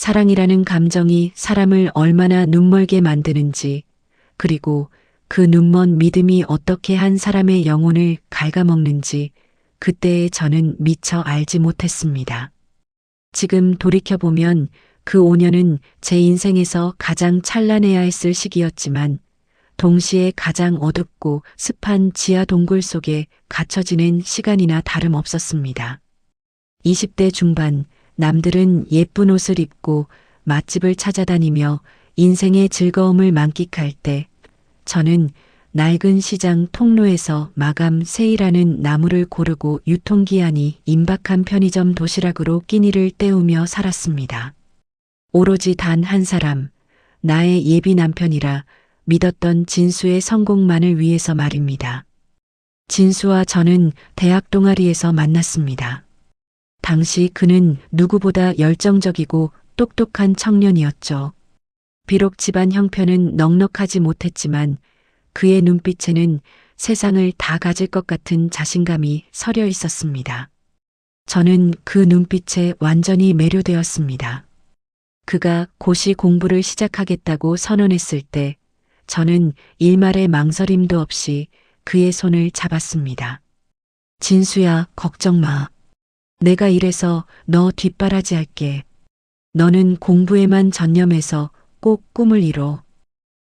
사랑이라는 감정이 사람을 얼마나 눈멀게 만드는지, 그리고 그 눈먼 믿음이 어떻게 한 사람의 영혼을 갉아먹는지 그때의 저는 미처 알지 못했습니다. 지금 돌이켜보면 그 5년은 제 인생에서 가장 찬란해야 했을 시기였지만 동시에 가장 어둡고 습한 지하 동굴 속에 갇혀 지낸 시간이나 다름없었습니다. 20대 중반, 남들은 예쁜 옷을 입고 맛집을 찾아다니며 인생의 즐거움을 만끽할 때 저는 낡은 시장 통로에서 마감 세일하는 나무를 고르고 유통기한이 임박한 편의점 도시락으로 끼니를 때우며 살았습니다. 오로지 단 한 사람, 나의 예비 남편이라 믿었던 진수의 성공만을 위해서 말입니다. 진수와 저는 대학 동아리에서 만났습니다. 당시 그는 누구보다 열정적이고 똑똑한 청년이었죠. 비록 집안 형편은 넉넉하지 못했지만 그의 눈빛에는 세상을 다 가질 것 같은 자신감이 서려 있었습니다. 저는 그 눈빛에 완전히 매료되었습니다. 그가 고시 공부를 시작하겠다고 선언했을 때 저는 일말의 망설임도 없이 그의 손을 잡았습니다. 진수야, 걱정 마. 내가 이래서 너 뒷바라지 할게. 너는 공부에만 전념해서 꼭 꿈을 이뤄.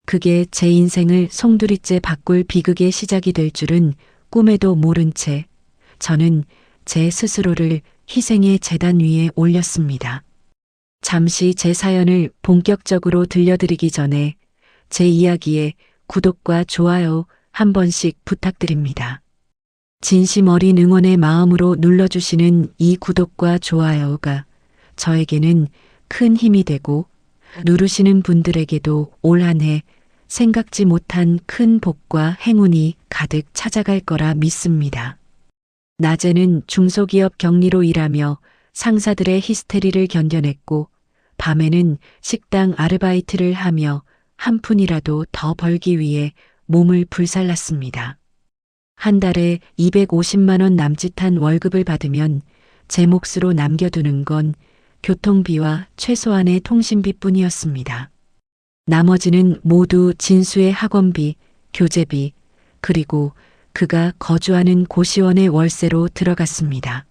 그게 제 인생을 송두리째 바꿀 비극의 시작이 될 줄은 꿈에도 모른 채 저는 제 스스로를 희생의 제단 위에 올렸습니다. 잠시 제 사연을 본격적으로 들려드리기 전에 제 이야기에 구독과 좋아요 한 번씩 부탁드립니다. 진심 어린 응원의 마음으로 눌러주시는 이 구독과 좋아요가 저에게는 큰 힘이 되고 누르시는 분들에게도 올 한 해 생각지 못한 큰 복과 행운이 가득 찾아갈 거라 믿습니다. 낮에는 중소기업 격리로 일하며 상사들의 히스테리를 견뎌냈고 밤에는 식당 아르바이트를 하며 한 푼이라도 더 벌기 위해 몸을 불살랐습니다. 한 달에 250만 원 남짓한 월급을 받으면 제 몫으로 남겨두는 건 교통비와 최소한의 통신비뿐이었습니다. 나머지는 모두 진수의 학원비, 교재비, 그리고 그가 거주하는 고시원의 월세로 들어갔습니다.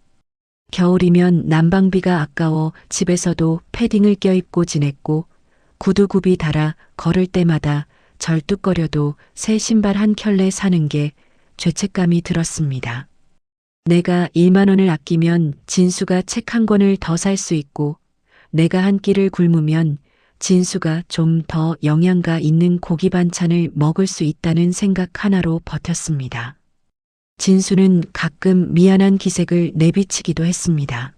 겨울이면 난방비가 아까워 집에서도 패딩을 껴입고 지냈고 구두굽이 달아 걸을 때마다 절뚝거려도 새 신발 한 켤레 사는 게 죄책감이 들었습니다. 내가 1만 원을 아끼면 진수가 책 한 권을 더 살 수 있고 내가 한 끼를 굶으면 진수가 좀 더 영양가 있는 고기 반찬을 먹을 수 있다는 생각 하나로 버텼습니다. 진수는 가끔 미안한 기색을 내비치기도 했습니다.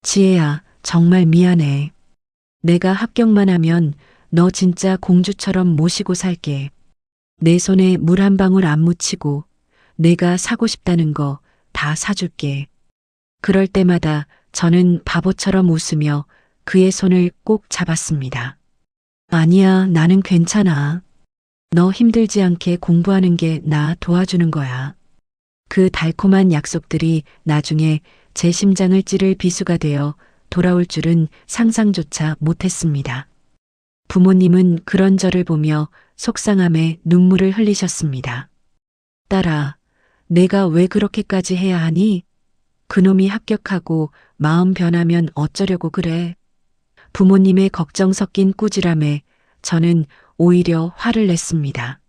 지혜야, 정말 미안해. 내가 합격만 하면 너 진짜 공주처럼 모시고 살게. 내 손에 물 한 방울 안 묻히고 내가 사고 싶다는 거 다 사줄게. 그럴 때마다 저는 바보처럼 웃으며 그의 손을 꼭 잡았습니다. 아니야, 나는 괜찮아. 너 힘들지 않게 공부하는 게 나 도와주는 거야. 그 달콤한 약속들이 나중에 제 심장을 찌를 비수가 되어 돌아올 줄은 상상조차 못했습니다. 부모님은 그런 저를 보며 속상함에 눈물을 흘리셨습니다. 딸아, 내가 왜 그렇게까지 해야 하니? 그놈이 합격하고 마음 변하면 어쩌려고 그래? 부모님의 걱정 섞인 꾸지람에 저는 오히려 화를 냈습니다.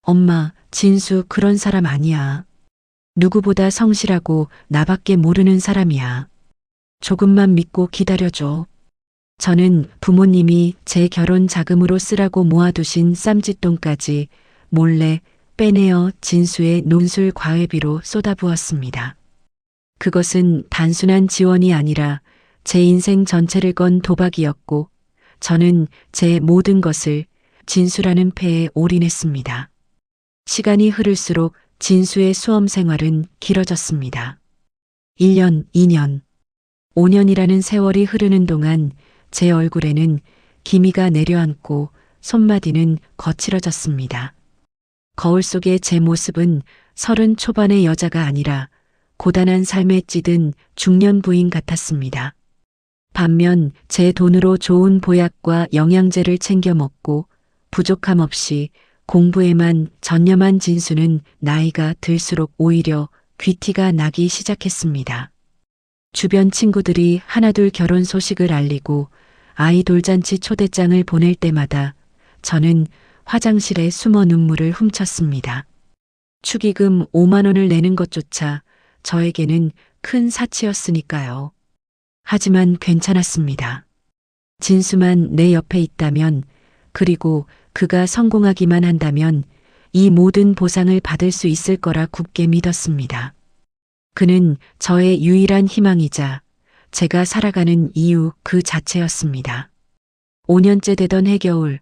엄마, 진수 그런 사람 아니야. 누구보다 성실하고 나밖에 모르는 사람이야. 조금만 믿고 기다려줘. 저는 부모님이 제 결혼 자금으로 쓰라고 모아두신 쌈짓돈까지 몰래 빼내어 진수의 논술 과외비로 쏟아부었습니다. 그것은 단순한 지원이 아니라 제 인생 전체를 건 도박이었고 저는 제 모든 것을 진수라는 패에 올인했습니다. 시간이 흐를수록 진수의 수험 생활은 길어졌습니다. 1년, 2년, 5년이라는 세월이 흐르는 동안 제 얼굴에는 기미가 내려앉고 손마디는 거칠어졌습니다. 거울 속의 제 모습은 30 초반의 여자가 아니라 고단한 삶에 찌든 중년 부인 같았습니다. 반면 제 돈으로 좋은 보약과 영양제를 챙겨 먹고 부족함 없이 공부에만 전념한 진수는 나이가 들수록 오히려 귀티가 나기 시작했습니다. 주변 친구들이 하나둘 결혼 소식을 알리고 아이 돌잔치 초대장을 보낼 때마다 저는 화장실에 숨어 눈물을 훔쳤습니다. 축의금 5만 원을 내는 것조차 저에게는 큰 사치였으니까요. 하지만 괜찮았습니다. 진수만 내 옆에 있다면, 그리고 그가 성공하기만 한다면 이 모든 보상을 받을 수 있을 거라 굳게 믿었습니다. 그는 저의 유일한 희망이자 제가 살아가는 이유 그 자체였습니다. 5년째 되던 해겨울,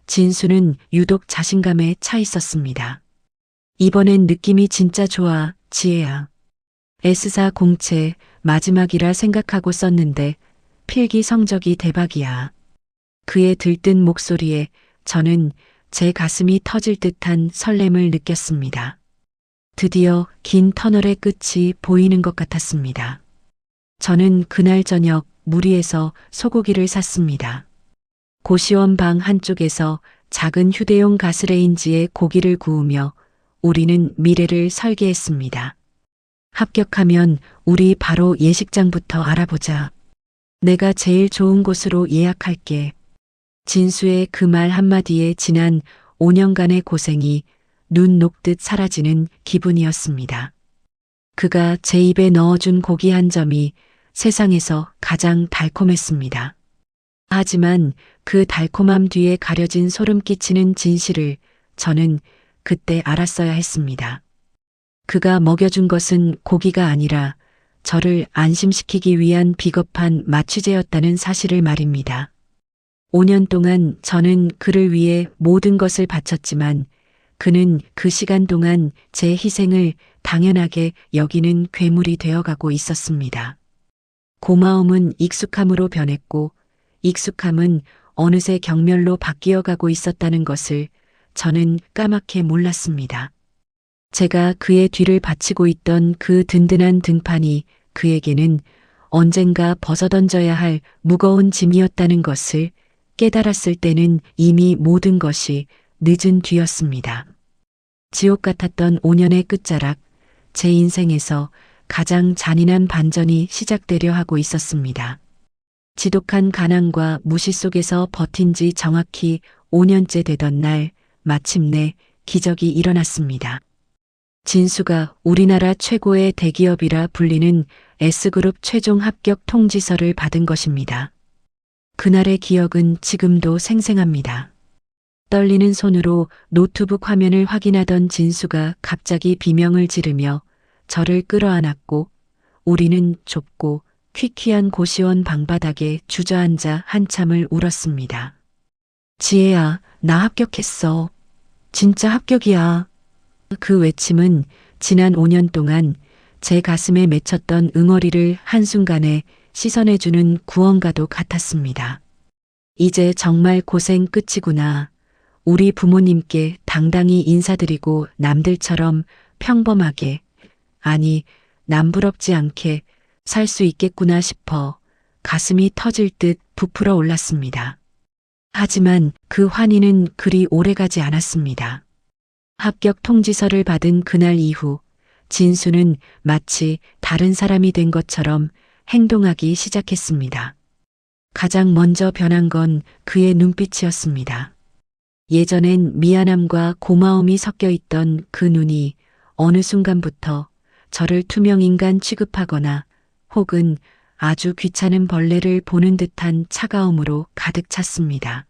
진수는 유독 자신감에 차 있었습니다. 이번엔 느낌이 진짜 좋아, 지혜야. S사 공채 마지막이라 생각하고 썼는데 필기 성적이 대박이야. 그의 들뜬 목소리에 저는 제 가슴이 터질 듯한 설렘을 느꼈습니다. 드디어 긴 터널의 끝이 보이는 것 같았습니다. 저는 그날 저녁 무리에서 소고기를 샀습니다. 고시원 방 한쪽에서 작은 휴대용 가스레인지에 고기를 구우며 우리는 미래를 설계했습니다. 합격하면 우리 바로 예식장부터 알아보자. 내가 제일 좋은 곳으로 예약할게. 진수의 그 말 한마디에 지난 5년간의 고생이 눈 녹듯 사라지는 기분이었습니다. 그가 제 입에 넣어준 고기 한 점이 세상에서 가장 달콤했습니다. 하지만 그 달콤함 뒤에 가려진 소름 끼치는 진실을 저는 그때 알았어야 했습니다. 그가 먹여준 것은 고기가 아니라 저를 안심시키기 위한 비겁한 마취제였다는 사실을 말입니다. 5년 동안 저는 그를 위해 모든 것을 바쳤지만 그는 그 시간 동안 제 희생을 당연하게 여기는 괴물이 되어가고 있었습니다. 고마움은 익숙함으로 변했고 익숙함은 어느새 경멸로 바뀌어가고 있었다는 것을 저는 까맣게 몰랐습니다. 제가 그의 뒤를 바치고 있던 그 든든한 등판이 그에게는 언젠가 벗어던져야 할 무거운 짐이었다는 것을 깨달았을 때는 이미 모든 것이 늦은 뒤였습니다. 지옥 같았던 5년의 끝자락, 제 인생에서 가장 잔인한 반전이 시작되려 하고 있었습니다. 지독한 가난과 무시 속에서 버틴 지 정확히 5년째 되던 날, 마침내 기적이 일어났습니다. 진수가 우리나라 최고의 대기업이라 불리는 S그룹 최종 합격 통지서를 받은 것입니다. 그날의 기억은 지금도 생생합니다. 떨리는 손으로 노트북 화면을 확인하던 진수가 갑자기 비명을 지르며 저를 끌어안았고 우리는 좁고 퀴퀴한 고시원 방바닥에 주저앉아 한참을 울었습니다. 지혜야, 나 합격했어. 진짜 합격이야. 그 외침은 지난 5년 동안 제 가슴에 맺혔던 응어리를 한순간에 씻어내주는 구원과도 같았습니다. 이제 정말 고생 끝이구나. 우리 부모님께 당당히 인사드리고 남들처럼 평범하게, 아니 남부럽지 않게 살 수 있겠구나 싶어 가슴이 터질 듯 부풀어 올랐습니다. 하지만 그 환희는 그리 오래가지 않았습니다. 합격 통지서를 받은 그날 이후 진수는 마치 다른 사람이 된 것처럼 행동하기 시작했습니다. 가장 먼저 변한 건 그의 눈빛이었습니다. 예전엔 미안함과 고마움이 섞여 있던 그 눈이 어느 순간부터 저를 투명인간 취급하거나 혹은 아주 귀찮은 벌레를 보는 듯한 차가움으로 가득 찼습니다.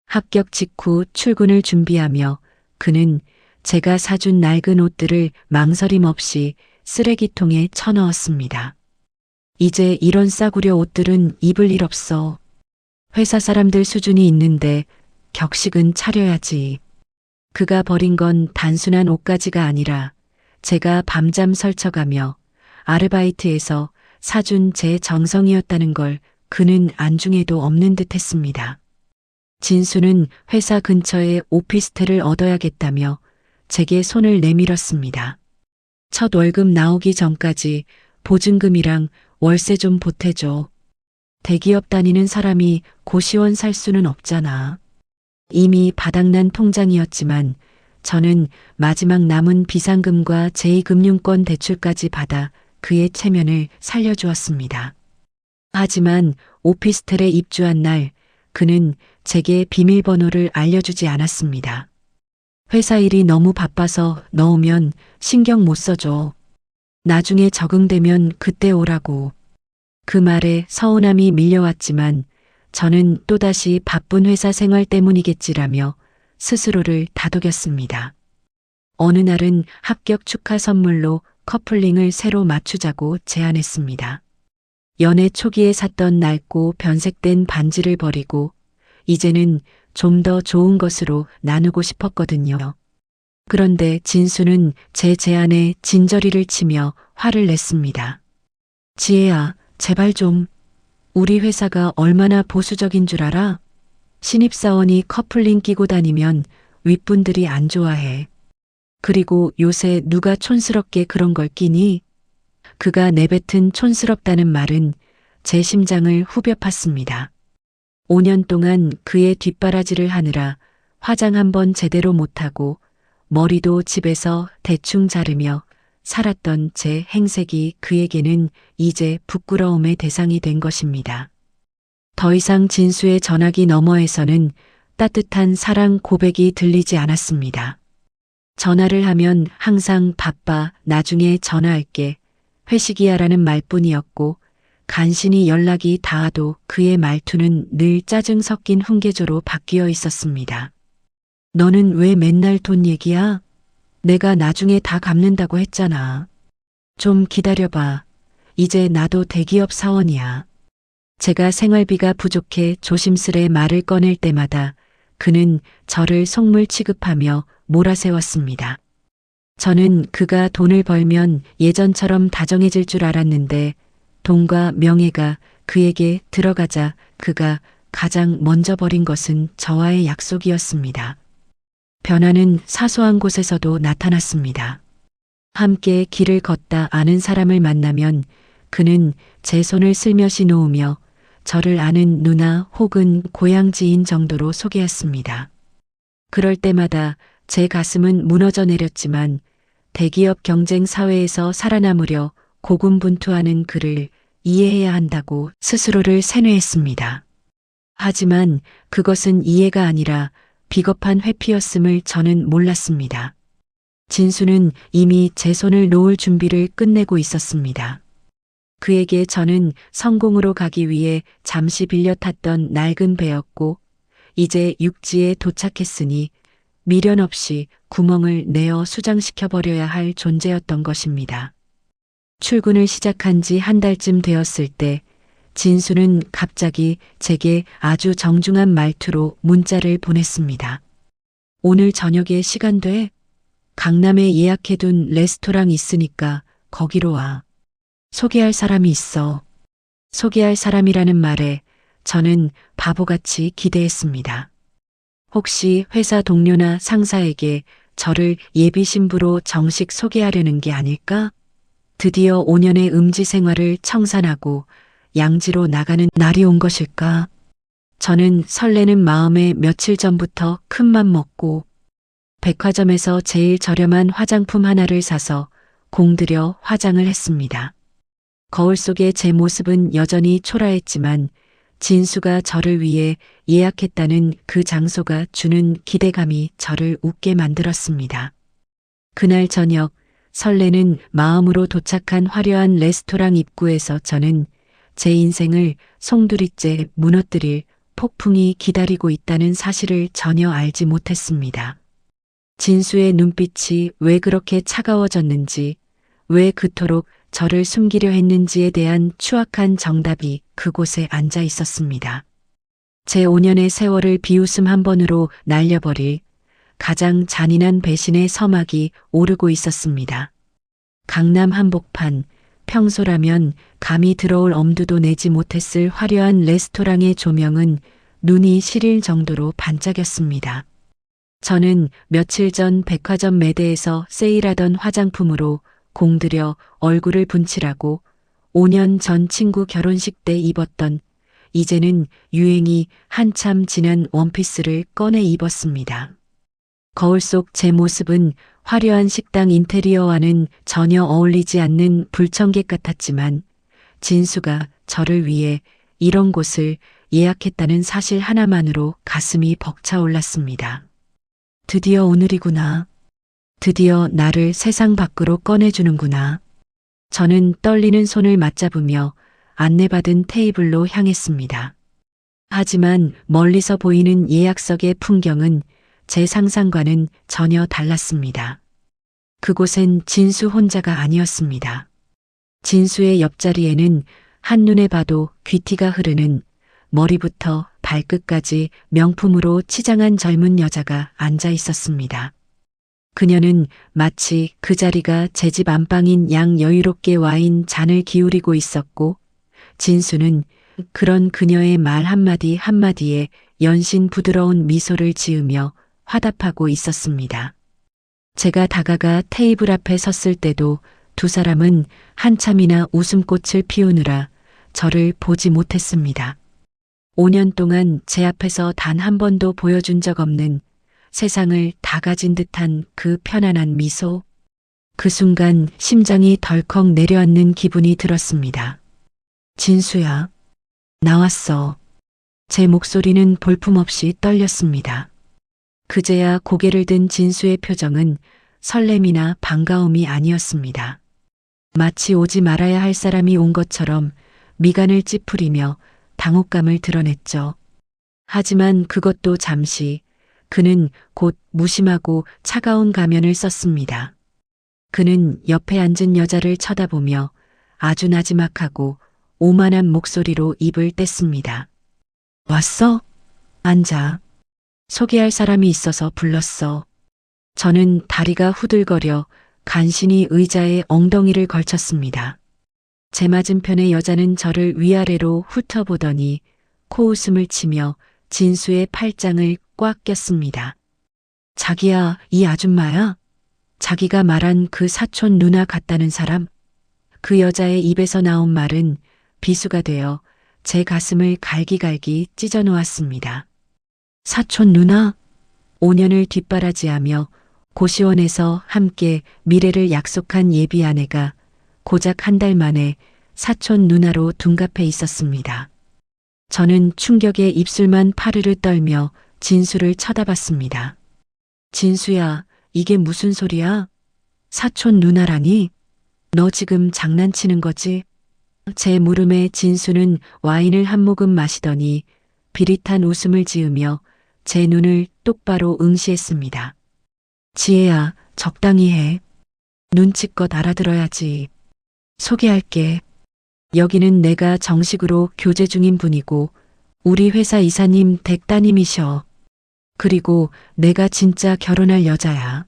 합격 직후 출근을 준비하며 그는 제가 사준 낡은 옷들을 망설임 없이 쓰레기통에 쳐넣었습니다. 이제 이런 싸구려 옷들은 입을 일 없어. 회사 사람들 수준이 있는데 격식은 차려야지. 그가 버린 건 단순한 옷가지가 아니라 제가 밤잠 설쳐가며 아르바이트에서 사준 제 정성이었다는 걸 그는 안중에도 없는 듯 했습니다. 진수는 회사 근처에 오피스텔을 얻어야겠다며 제게 손을 내밀었습니다. 첫 월급 나오기 전까지 보증금이랑 월세 좀 보태줘. 대기업 다니는 사람이 고시원 살 수는 없잖아. 이미 바닥난 통장이었지만 저는 마지막 남은 비상금과 제2금융권 대출까지 받아 그의 체면을 살려주었습니다. 하지만 오피스텔에 입주한 날 그는 제게 비밀번호를 알려주지 않았습니다. 회사 일이 너무 바빠서 넣으면 신경 못 써줘. 나중에 적응되면 그때 오라고. 그 말에 서운함이 밀려왔지만 저는 또다시 바쁜 회사 생활 때문이겠지라며 스스로를 다독였습니다. 어느 날은 합격 축하 선물로 커플링을 새로 맞추자고 제안했습니다. 연애 초기에 샀던 낡고 변색된 반지를 버리고 이제는 좀 더 좋은 것으로 나누고 싶었거든요. 그런데 진수는 제 제안에 진저리를 치며 화를 냈습니다. 지혜야, 제발 좀. 우리 회사가 얼마나 보수적인 줄 알아? 신입사원이 커플링 끼고 다니면 윗분들이 안 좋아해. 그리고 요새 누가 촌스럽게 그런 걸 끼니? 그가 내뱉은 촌스럽다는 말은 제 심장을 후벼 팠습니다. 5년 동안 그의 뒷바라지를 하느라 화장 한 번 제대로 못하고 머리도 집에서 대충 자르며 살았던 제 행색이 그에게는 이제 부끄러움의 대상이 된 것입니다. 더 이상 진수의 전화기 너머에서는 따뜻한 사랑 고백이 들리지 않았습니다. 전화를 하면 항상 바빠, 나중에 전화할게, 회식이야라는 말뿐이었고 간신히 연락이 닿아도 그의 말투는 늘 짜증 섞인 훈계조로 바뀌어 있었습니다. 너는 왜 맨날 돈 얘기야? 내가 나중에 다 갚는다고 했잖아. 좀 기다려봐. 이제 나도 대기업 사원이야. 제가 생활비가 부족해 조심스레 말을 꺼낼 때마다 그는 저를 속물 취급하며 몰아세웠습니다. 저는 그가 돈을 벌면 예전처럼 다정해질 줄 알았는데 돈과 명예가 그에게 들어가자 그가 가장 먼저 버린 것은 저와의 약속이었습니다. 변화는 사소한 곳에서도 나타났습니다. 함께 길을 걷다 아는 사람을 만나면 그는 제 손을 슬며시 놓으며 저를 아는 누나 혹은 고향 지인 정도로 소개했습니다. 그럴 때마다 제 가슴은 무너져 내렸지만 대기업 경쟁 사회에서 살아남으려 고군분투하는 그를 이해해야 한다고 스스로를 세뇌했습니다. 하지만 그것은 이해가 아니라 비겁한 회피였음을 저는 몰랐습니다. 진수는 이미 제 손을 놓을 준비를 끝내고 있었습니다. 그에게 저는 성공으로 가기 위해 잠시 빌려 탔던 낡은 배였고 이제 육지에 도착했으니 미련 없이 구멍을 내어 수장시켜 버려야 할 존재였던 것입니다. 출근을 시작한 지 한 달쯤 되었을 때 진수는 갑자기 제게 아주 정중한 말투로 문자를 보냈습니다. 오늘 저녁에 시간 돼? 강남에 예약해둔 레스토랑 있으니까 거기로 와. 소개할 사람이 있어. 소개할 사람이라는 말에 저는 바보같이 기대했습니다. 혹시 회사 동료나 상사에게 저를 예비 신부로 정식 소개하려는 게 아닐까? 드디어 5년의 음지 생활을 청산하고 양지로 나가는 날이 온 것일까? 저는 설레는 마음에 며칠 전부터 큰맘 먹고 백화점에서 제일 저렴한 화장품 하나를 사서 공들여 화장을 했습니다. 거울 속의 제 모습은 여전히 초라했지만 진수가 저를 위해 예약했다는 그 장소가 주는 기대감이 저를 웃게 만들었습니다. 그날 저녁 설레는 마음으로 도착한 화려한 레스토랑 입구에서 저는 제 인생을 송두리째 무너뜨릴 폭풍이 기다리고 있다는 사실을 전혀 알지 못했습니다. 진수의 눈빛이 왜 그렇게 차가워졌는지, 왜 그토록 저를 숨기려 했는지에 대한 추악한 정답이 그곳에 앉아 있었습니다. 제 5년의 세월을 비웃음 한 번으로 날려버릴 가장 잔인한 배신의 서막이 오르고 있었습니다. 강남 한복판, 평소라면 감이 들어올 엄두도 내지 못했을 화려한 레스토랑의 조명은 눈이 시릴 정도로 반짝였습니다. 저는 며칠 전 백화점 매대에서 세일하던 화장품으로 공들여 얼굴을 분칠하고 5년 전 친구 결혼식 때 입었던 이제는 유행이 한참 지난 원피스를 꺼내 입었습니다. 거울 속 제 모습은 화려한 식당 인테리어와는 전혀 어울리지 않는 불청객 같았지만 진수가 저를 위해 이런 곳을 예약했다는 사실 하나만으로 가슴이 벅차올랐습니다. 드디어 오늘이구나. 드디어 나를 세상 밖으로 꺼내주는구나. 저는 떨리는 손을 맞잡으며 안내받은 테이블로 향했습니다. 하지만 멀리서 보이는 예약석의 풍경은 제 상상과는 전혀 달랐습니다. 그곳엔 진수 혼자가 아니었습니다. 진수의 옆자리에는 한눈에 봐도 귀티가 흐르는 머리부터 발끝까지 명품으로 치장한 젊은 여자가 앉아 있었습니다. 그녀는 마치 그 자리가 제 집 안방인 양 여유롭게 와인 잔을 기울이고 있었고, 진수는 그런 그녀의 말 한마디 한마디에 연신 부드러운 미소를 지으며 화답하고 있었습니다. 제가 다가가 테이블 앞에 섰을 때도 두 사람은 한참이나 웃음꽃을 피우느라 저를 보지 못했습니다. 5년 동안 제 앞에서 단 한 번도 보여준 적 없는 세상을 다 가진 듯한 그 편안한 미소. 그 순간 심장이 덜컥 내려앉는 기분이 들었습니다. 진수야, 나왔어. 제 목소리는 볼품없이 떨렸습니다. 그제야 고개를 든 진수의 표정은 설렘이나 반가움이 아니었습니다. 마치 오지 말아야 할 사람이 온 것처럼 미간을 찌푸리며 당혹감을 드러냈죠. 하지만 그것도 잠시, 그는 곧 무심하고 차가운 가면을 썼습니다. 그는 옆에 앉은 여자를 쳐다보며 아주 나지막하고 오만한 목소리로 입을 뗐습니다. 왔어? 앉아. 소개할 사람이 있어서 불렀어. 저는 다리가 후들거려 간신히 의자에 엉덩이를 걸쳤습니다. 제 맞은편의 여자는 저를 위아래로 훑어보더니 코웃음을 치며 진수의 팔짱을 꽉 꼈습니다. 자기야, 이 아줌마야? 자기가 말한 그 사촌 누나 같다는 사람? 그 여자의 입에서 나온 말은 비수가 되어 제 가슴을 갈기갈기 찢어 놓았습니다. 사촌 누나? 5년을 뒷바라지하며 고시원에서 함께 미래를 약속한 예비 아내가 고작 한 달 만에 사촌 누나로 둔갑해 있었습니다. 저는 충격에 입술만 파르르 떨며 진수를 쳐다봤습니다. 진수야, 이게 무슨 소리야? 사촌 누나라니? 너 지금 장난치는 거지? 제 물음에 진수는 와인을 한 모금 마시더니 비릿한 웃음을 지으며 제 눈을 똑바로 응시했습니다. 지혜야, 적당히 해. 눈치껏 알아들어야지. 소개할게. 여기는 내가 정식으로 교제 중인 분이고 우리 회사 이사님 댁 따님이셔. 그리고 내가 진짜 결혼할 여자야.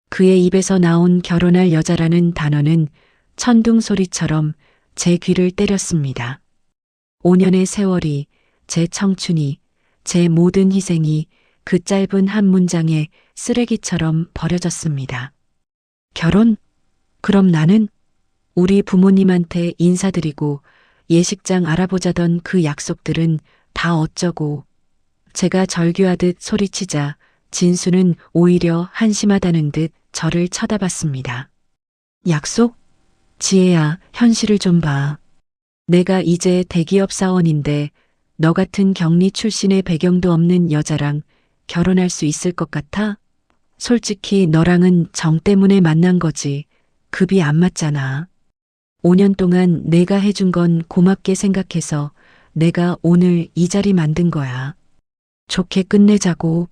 그의 입에서 나온 결혼할 여자라는 단어는 천둥 소리처럼 제 귀를 때렸습니다. 5년의 세월이, 제 청춘이, 제 모든 희생이 그 짧은 한 문장에 쓰레기처럼 버려졌습니다. 결혼? 그럼 나는? 우리 부모님한테 인사드리고 예식장 알아보자던 그 약속들은 다 어쩌고. 제가 절규하듯 소리치자 진수는 오히려 한심하다는 듯 저를 쳐다봤습니다. 약속? 지혜야, 현실을 좀 봐. 내가 이제 대기업 사원인데 너 같은 경리 출신의 배경도 없는 여자랑 결혼할 수 있을 것 같아? 솔직히 너랑은 정 때문에 만난 거지. 급이 안 맞잖아. 5년 동안 내가 해준 건 고맙게 생각해서 내가 오늘 이 자리 만든 거야. 좋게 끝내자고.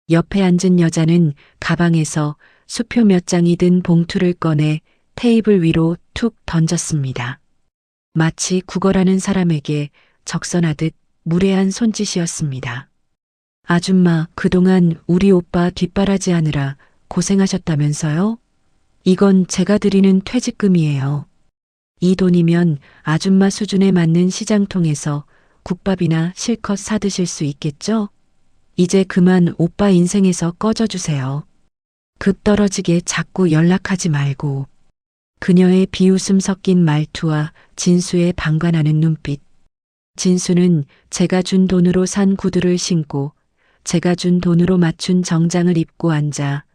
옆에 앉은 여자는 가방에서 수표 몇 장이 든 봉투를 꺼내 테이블 위로 툭 던졌습니다. 마치 구걸하는 사람에게 적선하듯 무례한 손짓이었습니다. 아줌마, 그동안 우리 오빠 뒷바라지하느라 고생하셨다면서요? 이건 제가 드리는 퇴직금이에요. 이 돈이면 아줌마 수준에 맞는 시장통에서 국밥이나 실컷 사드실 수 있겠죠? 이제 그만 오빠 인생에서 꺼져주세요. 급 떨어지게 자꾸 연락하지 말고. 그녀의 비웃음 섞인 말투와 진수의 방관하는 눈빛. 진수는 제가 준 돈으로 산 구두를 신고 제가 준 돈으로 맞춘 정장을 입고 앉아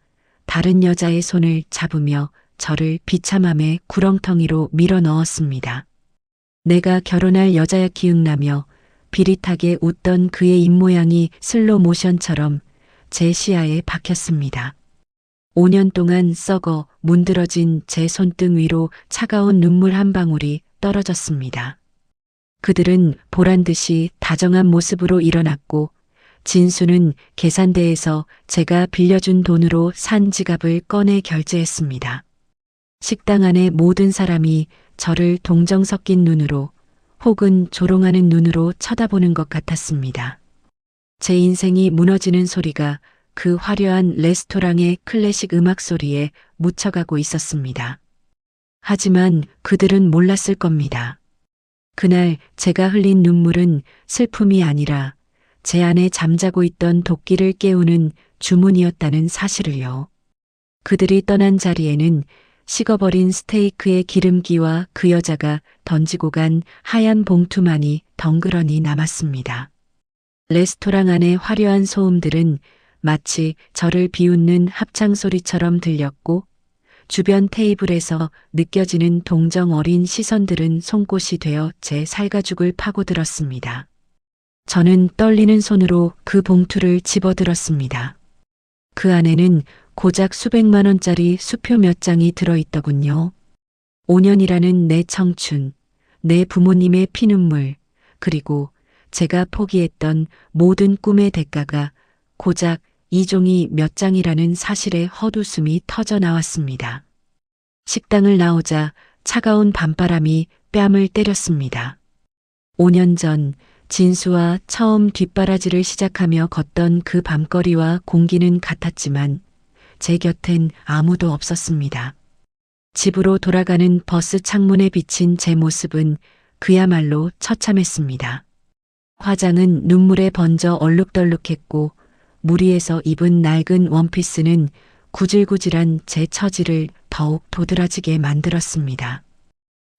다른 여자의 손을 잡으며 저를 비참함의 구렁텅이로 밀어 넣었습니다. 내가 결혼할 여자야 기억나며 비릿하게 웃던 그의 입모양이 슬로 모션처럼 제 시야에 박혔습니다. 5년 동안 썩어 문드러진 제 손등 위로 차가운 눈물 한 방울이 떨어졌습니다. 그들은 보란 듯이 다정한 모습으로 일어났고 진수는 계산대에서 제가 빌려준 돈으로 산 지갑을 꺼내 결제했습니다. 식당 안의 모든 사람이 저를 동정 섞인 눈으로 혹은 조롱하는 눈으로 쳐다보는 것 같았습니다. 제 인생이 무너지는 소리가 그 화려한 레스토랑의 클래식 음악 소리에 묻혀가고 있었습니다. 하지만 그들은 몰랐을 겁니다. 그날 제가 흘린 눈물은 슬픔이 아니라 제 안에 잠자고 있던 도끼를 깨우는 주문이었다는 사실을요. 그들이 떠난 자리에는 식어버린 스테이크의 기름기와 그 여자가 던지고 간 하얀 봉투만이 덩그러니 남았습니다. 레스토랑 안의 화려한 소음들은 마치 저를 비웃는 합창소리처럼 들렸고 주변 테이블에서 느껴지는 동정 어린 시선들은 송곳이 되어 제 살가죽을 파고들었습니다. 저는 떨리는 손으로 그 봉투를 집어들었습니다. 그 안에는 고작 수백만 원짜리 수표 몇 장이 들어있더군요. 5년이라는 내 청춘, 내 부모님의 피눈물, 그리고 제가 포기했던 모든 꿈의 대가가 고작 이 종이 몇 장이라는 사실에 헛웃음이 터져 나왔습니다. 식당을 나오자 차가운 밤바람이 뺨을 때렸습니다. 5년 전 진수와 처음 뒷바라지를 시작하며 걷던 그 밤거리와 공기는 같았지만 제 곁엔 아무도 없었습니다. 집으로 돌아가는 버스 창문에 비친 제 모습은 그야말로 처참했습니다. 화장은 눈물에 번져 얼룩덜룩했고 무리해서 입은 낡은 원피스는 구질구질한 제 처지를 더욱 도드라지게 만들었습니다.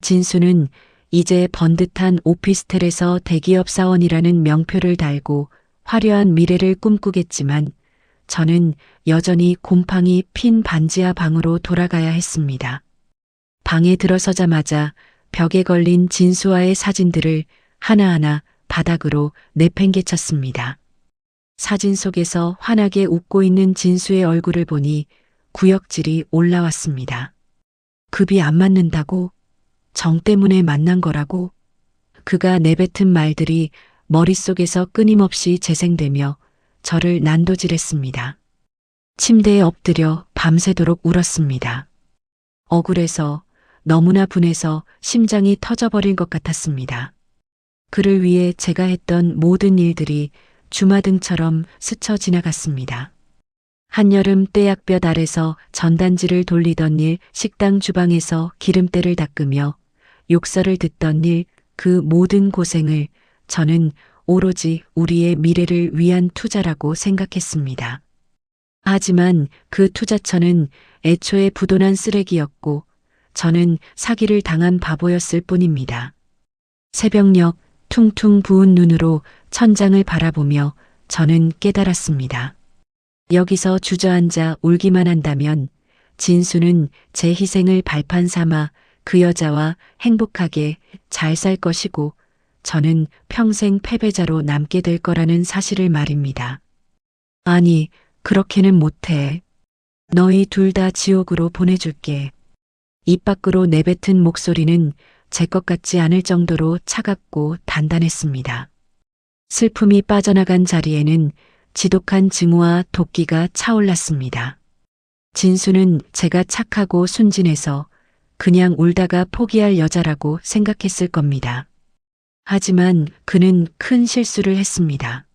진수는 이제 번듯한 오피스텔에서 대기업 사원이라는 명표를 달고 화려한 미래를 꿈꾸겠지만 저는 여전히 곰팡이 핀 반지하 방으로 돌아가야 했습니다. 방에 들어서자마자 벽에 걸린 진수와의 사진들을 하나하나 바닥으로 내팽개쳤습니다. 사진 속에서 환하게 웃고 있는 진수의 얼굴을 보니 구역질이 올라왔습니다. 급이 안 맞는다고? 정 때문에 만난 거라고? 그가 내뱉은 말들이 머릿속에서 끊임없이 재생되며 저를 난도질했습니다. 침대에 엎드려 밤새도록 울었습니다. 억울해서 너무나 분해서 심장이 터져버릴 것 같았습니다. 그를 위해 제가 했던 모든 일들이 주마등처럼 스쳐 지나갔습니다. 한여름 떼약볕 아래서 전단지를 돌리던 일, 식당 주방에서 기름때를 닦으며 욕설을 듣던 일, 그 모든 고생을 저는 오로지 우리의 미래를 위한 투자라고 생각했습니다. 하지만 그 투자처는 애초에 부도난 쓰레기였고 저는 사기를 당한 바보였을 뿐입니다. 새벽녘 퉁퉁 부은 눈으로 천장을 바라보며 저는 깨달았습니다. 여기서 주저앉아 울기만 한다면 진수는 제 희생을 발판 삼아 그 여자와 행복하게 잘 살 것이고 저는 평생 패배자로 남게 될 거라는 사실을 말입니다. 아니, 그렇게는 못해. 너희 둘 다 지옥으로 보내줄게. 입 밖으로 내뱉은 목소리는 제 것 같지 않을 정도로 차갑고 단단했습니다. 슬픔이 빠져나간 자리에는 지독한 증오와 도끼가 차올랐습니다. 진수는 제가 착하고 순진해서 그냥 울다가 포기할 여자라고 생각했을 겁니다. 하지만 그는 큰 실수를 했습니다.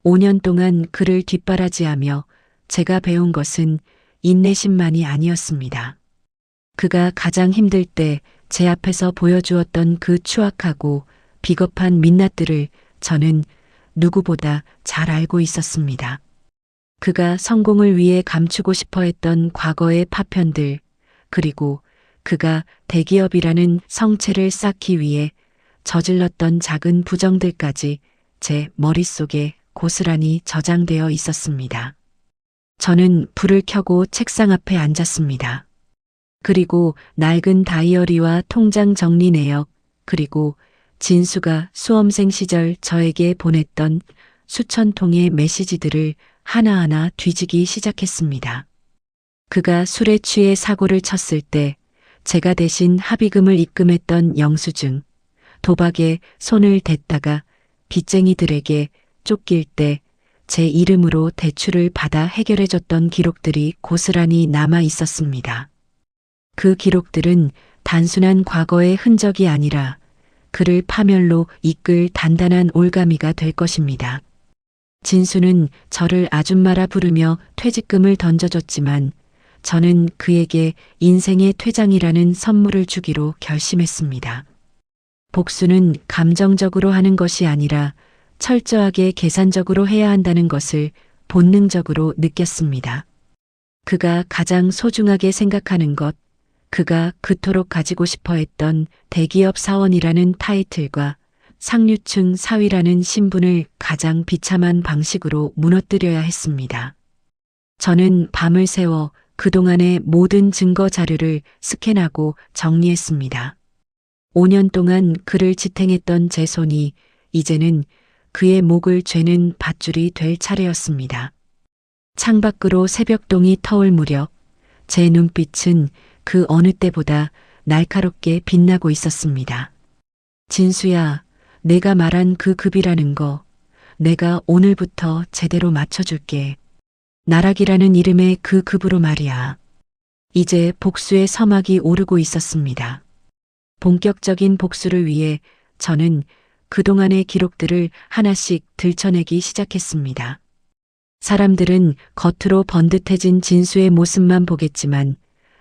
5년 동안 그를 뒷바라지하며 제가 배운 것은 인내심만이 아니었습니다. 그가 가장 힘들 때 제 앞에서 보여주었던 그 추악하고 비겁한 민낯들을 저는 누구보다 잘 알고 있었습니다. 그가 성공을 위해 감추고 싶어 했던 과거의 파편들, 그리고 그가 대기업이라는 성체를 쌓기 위해 저질렀던 작은 부정들까지 제 머릿속에 고스란히 저장되어 있었습니다. 저는 불을 켜고 책상 앞에 앉았습니다. 그리고 낡은 다이어리와 통장 정리 내역, 그리고 진수가 수험생 시절 저에게 보냈던 수천 통의 메시지들을 하나하나 뒤지기 시작했습니다. 그가 술에 취해 사고를 쳤을 때 제가 대신 합의금을 입금했던 영수증, 도박에 손을 댔다가 빚쟁이들에게 쫓길 때 제 이름으로 대출을 받아 해결해줬던 기록들이 고스란히 남아 있었습니다. 그 기록들은 단순한 과거의 흔적이 아니라 그를 파멸로 이끌 단단한 올가미가 될 것입니다. 진수는 저를 아줌마라 부르며 퇴직금을 던져줬지만 저는 그에게 인생의 퇴장이라는 선물을 주기로 결심했습니다. 복수는 감정적으로 하는 것이 아니라 철저하게 계산적으로 해야 한다는 것을 본능적으로 느꼈습니다. 그가 가장 소중하게 생각하는 것, 그가 그토록 가지고 싶어 했던 대기업 사원이라는 타이틀과 상류층 사위라는 신분을 가장 비참한 방식으로 무너뜨려야 했습니다. 저는 밤을 새워 그동안의 모든 증거 자료를 스캔하고 정리했습니다. 5년 동안 그를 지탱했던 제 손이 이제는 그의 목을 죄는 밧줄이 될 차례였습니다. 창밖으로 새벽동이 터올 무렵 제 눈빛은 그 어느 때보다 날카롭게 빛나고 있었습니다. 진수야, 내가 말한 그 급이라는 거 내가 오늘부터 제대로 맞춰줄게. 나락이라는 이름의 그 급으로 말이야. 이제 복수의 서막이 오르고 있었습니다. 본격적인 복수를 위해 저는 그동안의 기록들을 하나씩 들춰내기 시작했습니다. 사람들은 겉으로 번듯해진 진수의 모습만 보겠지만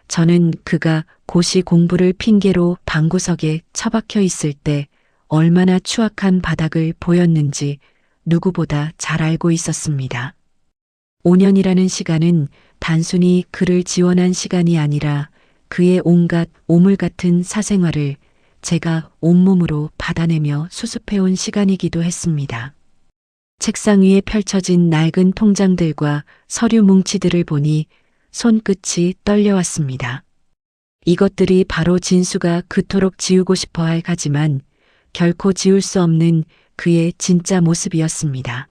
저는 그가 고시 공부를 핑계로 방구석에 처박혀 있을 때 얼마나 추악한 바닥을 보였는지 누구보다 잘 알고 있었습니다. 5년이라는 시간은 단순히 그를 지원한 시간이 아니라 그의 온갖 오물 같은 사생활을 제가 온몸으로 받아내며 수습해온 시간이기도 했습니다. 책상 위에 펼쳐진 낡은 통장들과 서류 뭉치들을 보니 손끝이 떨려왔습니다. 이것들이 바로 진수가 그토록 지우고 싶어 할 가지만 결코 지울 수 없는 그의 진짜 모습이었습니다.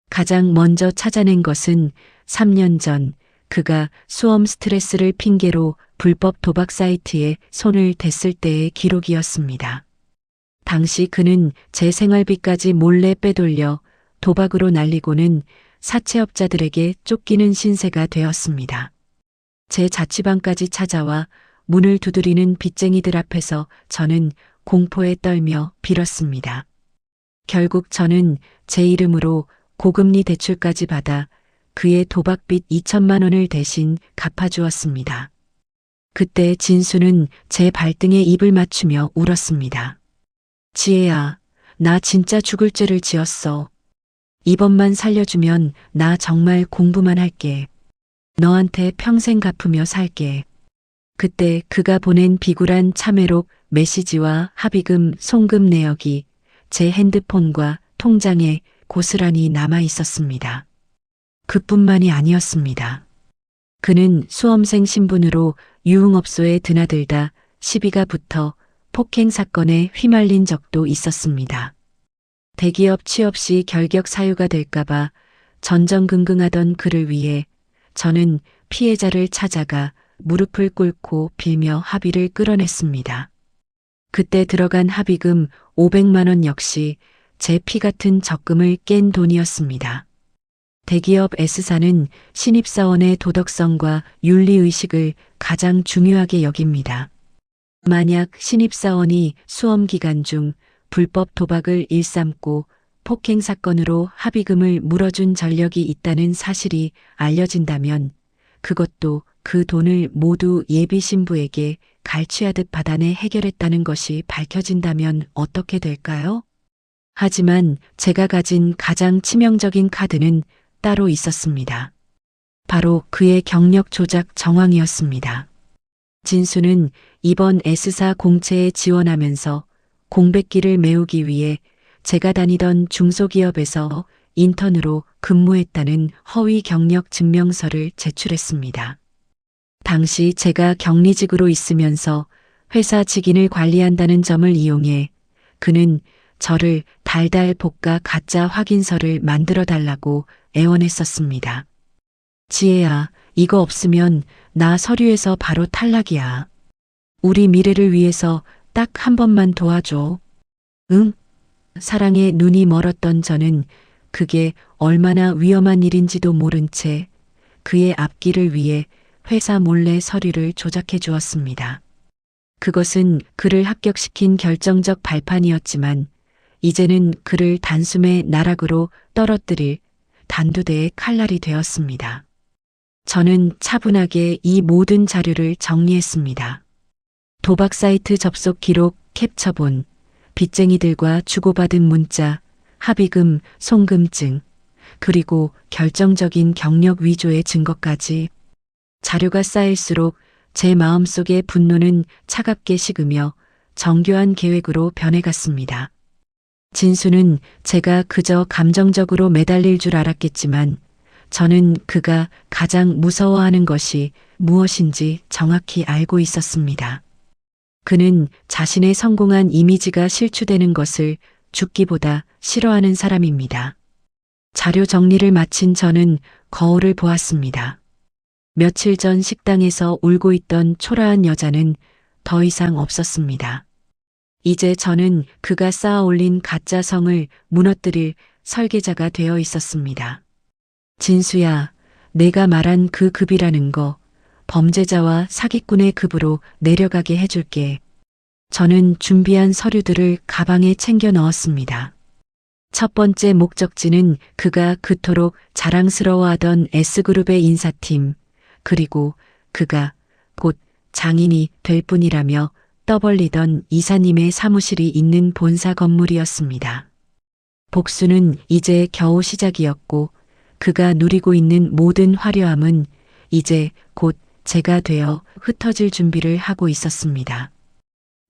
가장 먼저 찾아낸 것은 3년 전 그가 수험 스트레스를 핑계로 불법 도박 사이트에 손을 댔을 때의 기록이었습니다. 당시 그는 제 생활비까지 몰래 빼돌려 도박으로 날리고는 사채업자들에게 쫓기는 신세가 되었습니다. 제 자취방까지 찾아와 문을 두드리는 빚쟁이들 앞에서 저는 공포에 떨며 빌었습니다. 결국 저는 제 이름으로 고금리 대출까지 받아 그의 도박빚 2천만 원을 대신 갚아주었습니다. 그때 진수는 제 발등에 입을 맞추며 울었습니다. 지혜야, 나 진짜 죽을 죄를 지었어. 이번만 살려주면 나 정말 공부만 할게. 너한테 평생 갚으며 살게. 그때 그가 보낸 비굴한 참회록 메시지와 합의금 송금 내역이 제 핸드폰과 통장에 고스란히 남아 있었습니다. 그뿐만이 아니었습니다. 그는 수험생 신분으로 유흥업소에 드나들다 시비가 붙어 폭행 사건에 휘말린 적도 있었습니다. 대기업 취업 시 결격 사유가 될까봐 전전긍긍하던 그를 위해 저는 피해자를 찾아가 무릎을 꿇고 빌며 합의를 끌어냈습니다. 그때 들어간 합의금 500만 원 역시 제 피 같은 적금을 깬 돈이었습니다. 대기업 S사는 신입사원의 도덕성과 윤리의식을 가장 중요하게 여깁니다. 만약 신입사원이 수험 기간 중 불법 도박을 일삼고 폭행 사건으로 합의금을 물어준 전력이 있다는 사실이 알려진다면 그것도 그 돈을 모두 예비 신부에게 갈취하듯 받아내 해결했다는 것이 밝혀진다면 어떻게 될까요? 하지만 제가 가진 가장 치명적인 카드는 따로 있었습니다. 바로 그의 경력 조작 정황이었습니다. 진수는 이번 S사 공채에 지원하면서 공백기를 메우기 위해 제가 다니던 중소기업에서 인턴으로 근무했다는 허위 경력 증명서를 제출했습니다. 당시 제가 격리직으로 있으면서 회사 직인을 관리한다는 점을 이용해 그는 저를 달달 볶아 가짜 확인서를 만들어 달라고 애원했었습니다. 지혜야, 이거 없으면 나 서류에서 바로 탈락이야. 우리 미래를 위해서 딱 한 번만 도와줘. 응? 사랑에 눈이 멀었던 저는 그게 얼마나 위험한 일인지도 모른 채 그의 앞길을 위해 회사 몰래 서류를 조작해 주었습니다. 그것은 그를 합격시킨 결정적 발판이었지만 이제는 그를 단숨에 나락으로 떨어뜨릴 단두대의 칼날이 되었습니다. 저는 차분하게 이 모든 자료를 정리했습니다. 도박 사이트 접속 기록 캡처본, 빚쟁이들과 주고받은 문자, 합의금, 송금증, 그리고 결정적인 경력 위조의 증거까지. 자료가 쌓일수록 제 마음속의 분노는 차갑게 식으며 정교한 계획으로 변해갔습니다. 진수는 제가 그저 감정적으로 매달릴 줄 알았겠지만 저는 그가 가장 무서워하는 것이 무엇인지 정확히 알고 있었습니다. 그는 자신의 성공한 이미지가 실추되는 것을 죽기보다 싫어하는 사람입니다. 자료 정리를 마친 저는 거울을 보았습니다. 며칠 전 식당에서 울고 있던 초라한 여자는 더 이상 없었습니다. 이제 저는 그가 쌓아 올린 가짜 성을 무너뜨릴 설계자가 되어 있었습니다. 진수야, 내가 말한 그 급이라는 거 범죄자와 사기꾼의 급으로 내려가게 해줄게. 저는 준비한 서류들을 가방에 챙겨 넣었습니다. 첫 번째 목적지는 그가 그토록 자랑스러워하던 S그룹의 인사팀, 그리고 그가 곧 장인이 될 뿐이라며 떠벌리던 이사님의 사무실이 있는 본사 건물이었습니다. 복수는 이제 겨우 시작이었고 그가 누리고 있는 모든 화려함은 이제 곧 제가 되어 흩어질 준비를 하고 있었습니다.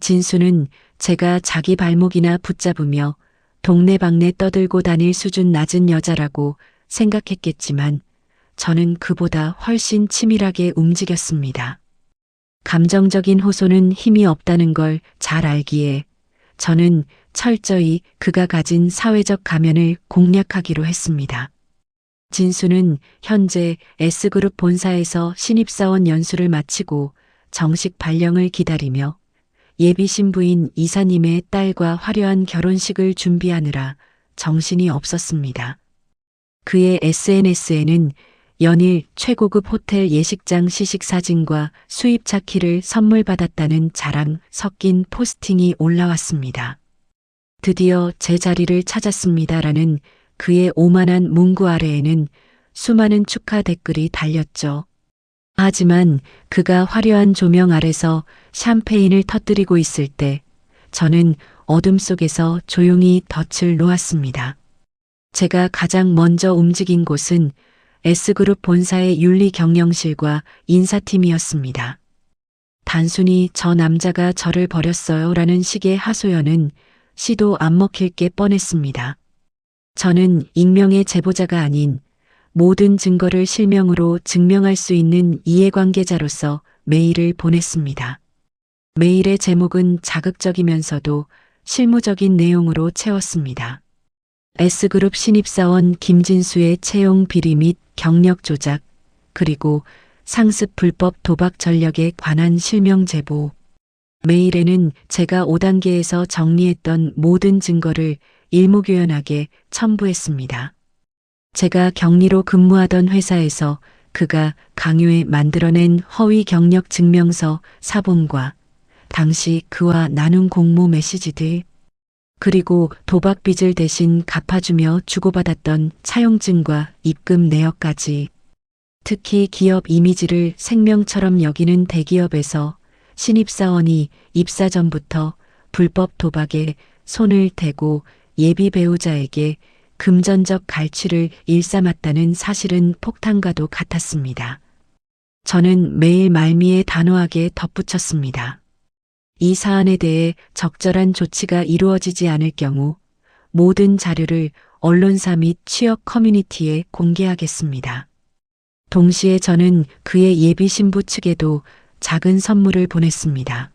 진수는 제가 자기 발목이나 붙잡으며 동네방네 떠들고 다닐 수준 낮은 여자라고 생각했겠지만 저는 그보다 훨씬 치밀하게 움직였습니다. 감정적인 호소는 힘이 없다는 걸 잘 알기에 저는 철저히 그가 가진 사회적 가면을 공략하기로 했습니다. 진수는 현재 S그룹 본사에서 신입사원 연수를 마치고 정식 발령을 기다리며 예비 신부인 이사님의 딸과 화려한 결혼식을 준비하느라 정신이 없었습니다. 그의 SNS에는 연일 최고급 호텔 예식장 시식 사진과 수입차 키를 선물 받았다는 자랑 섞인 포스팅이 올라왔습니다. 드디어 제 자리를 찾았습니다라는 그의 오만한 문구 아래에는 수많은 축하 댓글이 달렸죠. 하지만 그가 화려한 조명 아래서 샴페인을 터뜨리고 있을 때 저는 어둠 속에서 조용히 덫을 놓았습니다. 제가 가장 먼저 움직인 곳은 S그룹 본사의 윤리경영실과 인사팀이었습니다. 단순히 저 남자가 저를 버렸어요 라는 식의 하소연은 시도 안 먹힐 게 뻔했습니다. 저는 익명의 제보자가 아닌 모든 증거를 실명으로 증명할 수 있는 이해관계자로서 메일을 보냈습니다. 메일의 제목은 자극적이면서도 실무적인 내용으로 채웠습니다. S그룹 신입사원 김진수의 채용 비리 및 경력 조작, 그리고 상습 불법 도박 전력에 관한 실명 제보. 메일에는 제가 5단계에서 정리했던 모든 증거를 일목요연하게 첨부했습니다. 제가 격리로 근무하던 회사에서 그가 강요해 만들어낸 허위 경력 증명서 사본과 당시 그와 나눈 공모 메시지들, 그리고 도박 빚을 대신 갚아주며 주고받았던 차용증과 입금 내역까지. 특히 기업 이미지를 생명처럼 여기는 대기업에서 신입사원이 입사 전부터 불법 도박에 손을 대고 예비 배우자에게 금전적 갈취를 일삼았다는 사실은 폭탄과도 같았습니다. 저는 매일 말미에 단호하게 덧붙였습니다. 이 사안에 대해 적절한 조치가 이루어지지 않을 경우 모든 자료를 언론사 및 취업 커뮤니티에 공개하겠습니다. 동시에 저는 그의 예비 신부 측에도 작은 선물을 보냈습니다.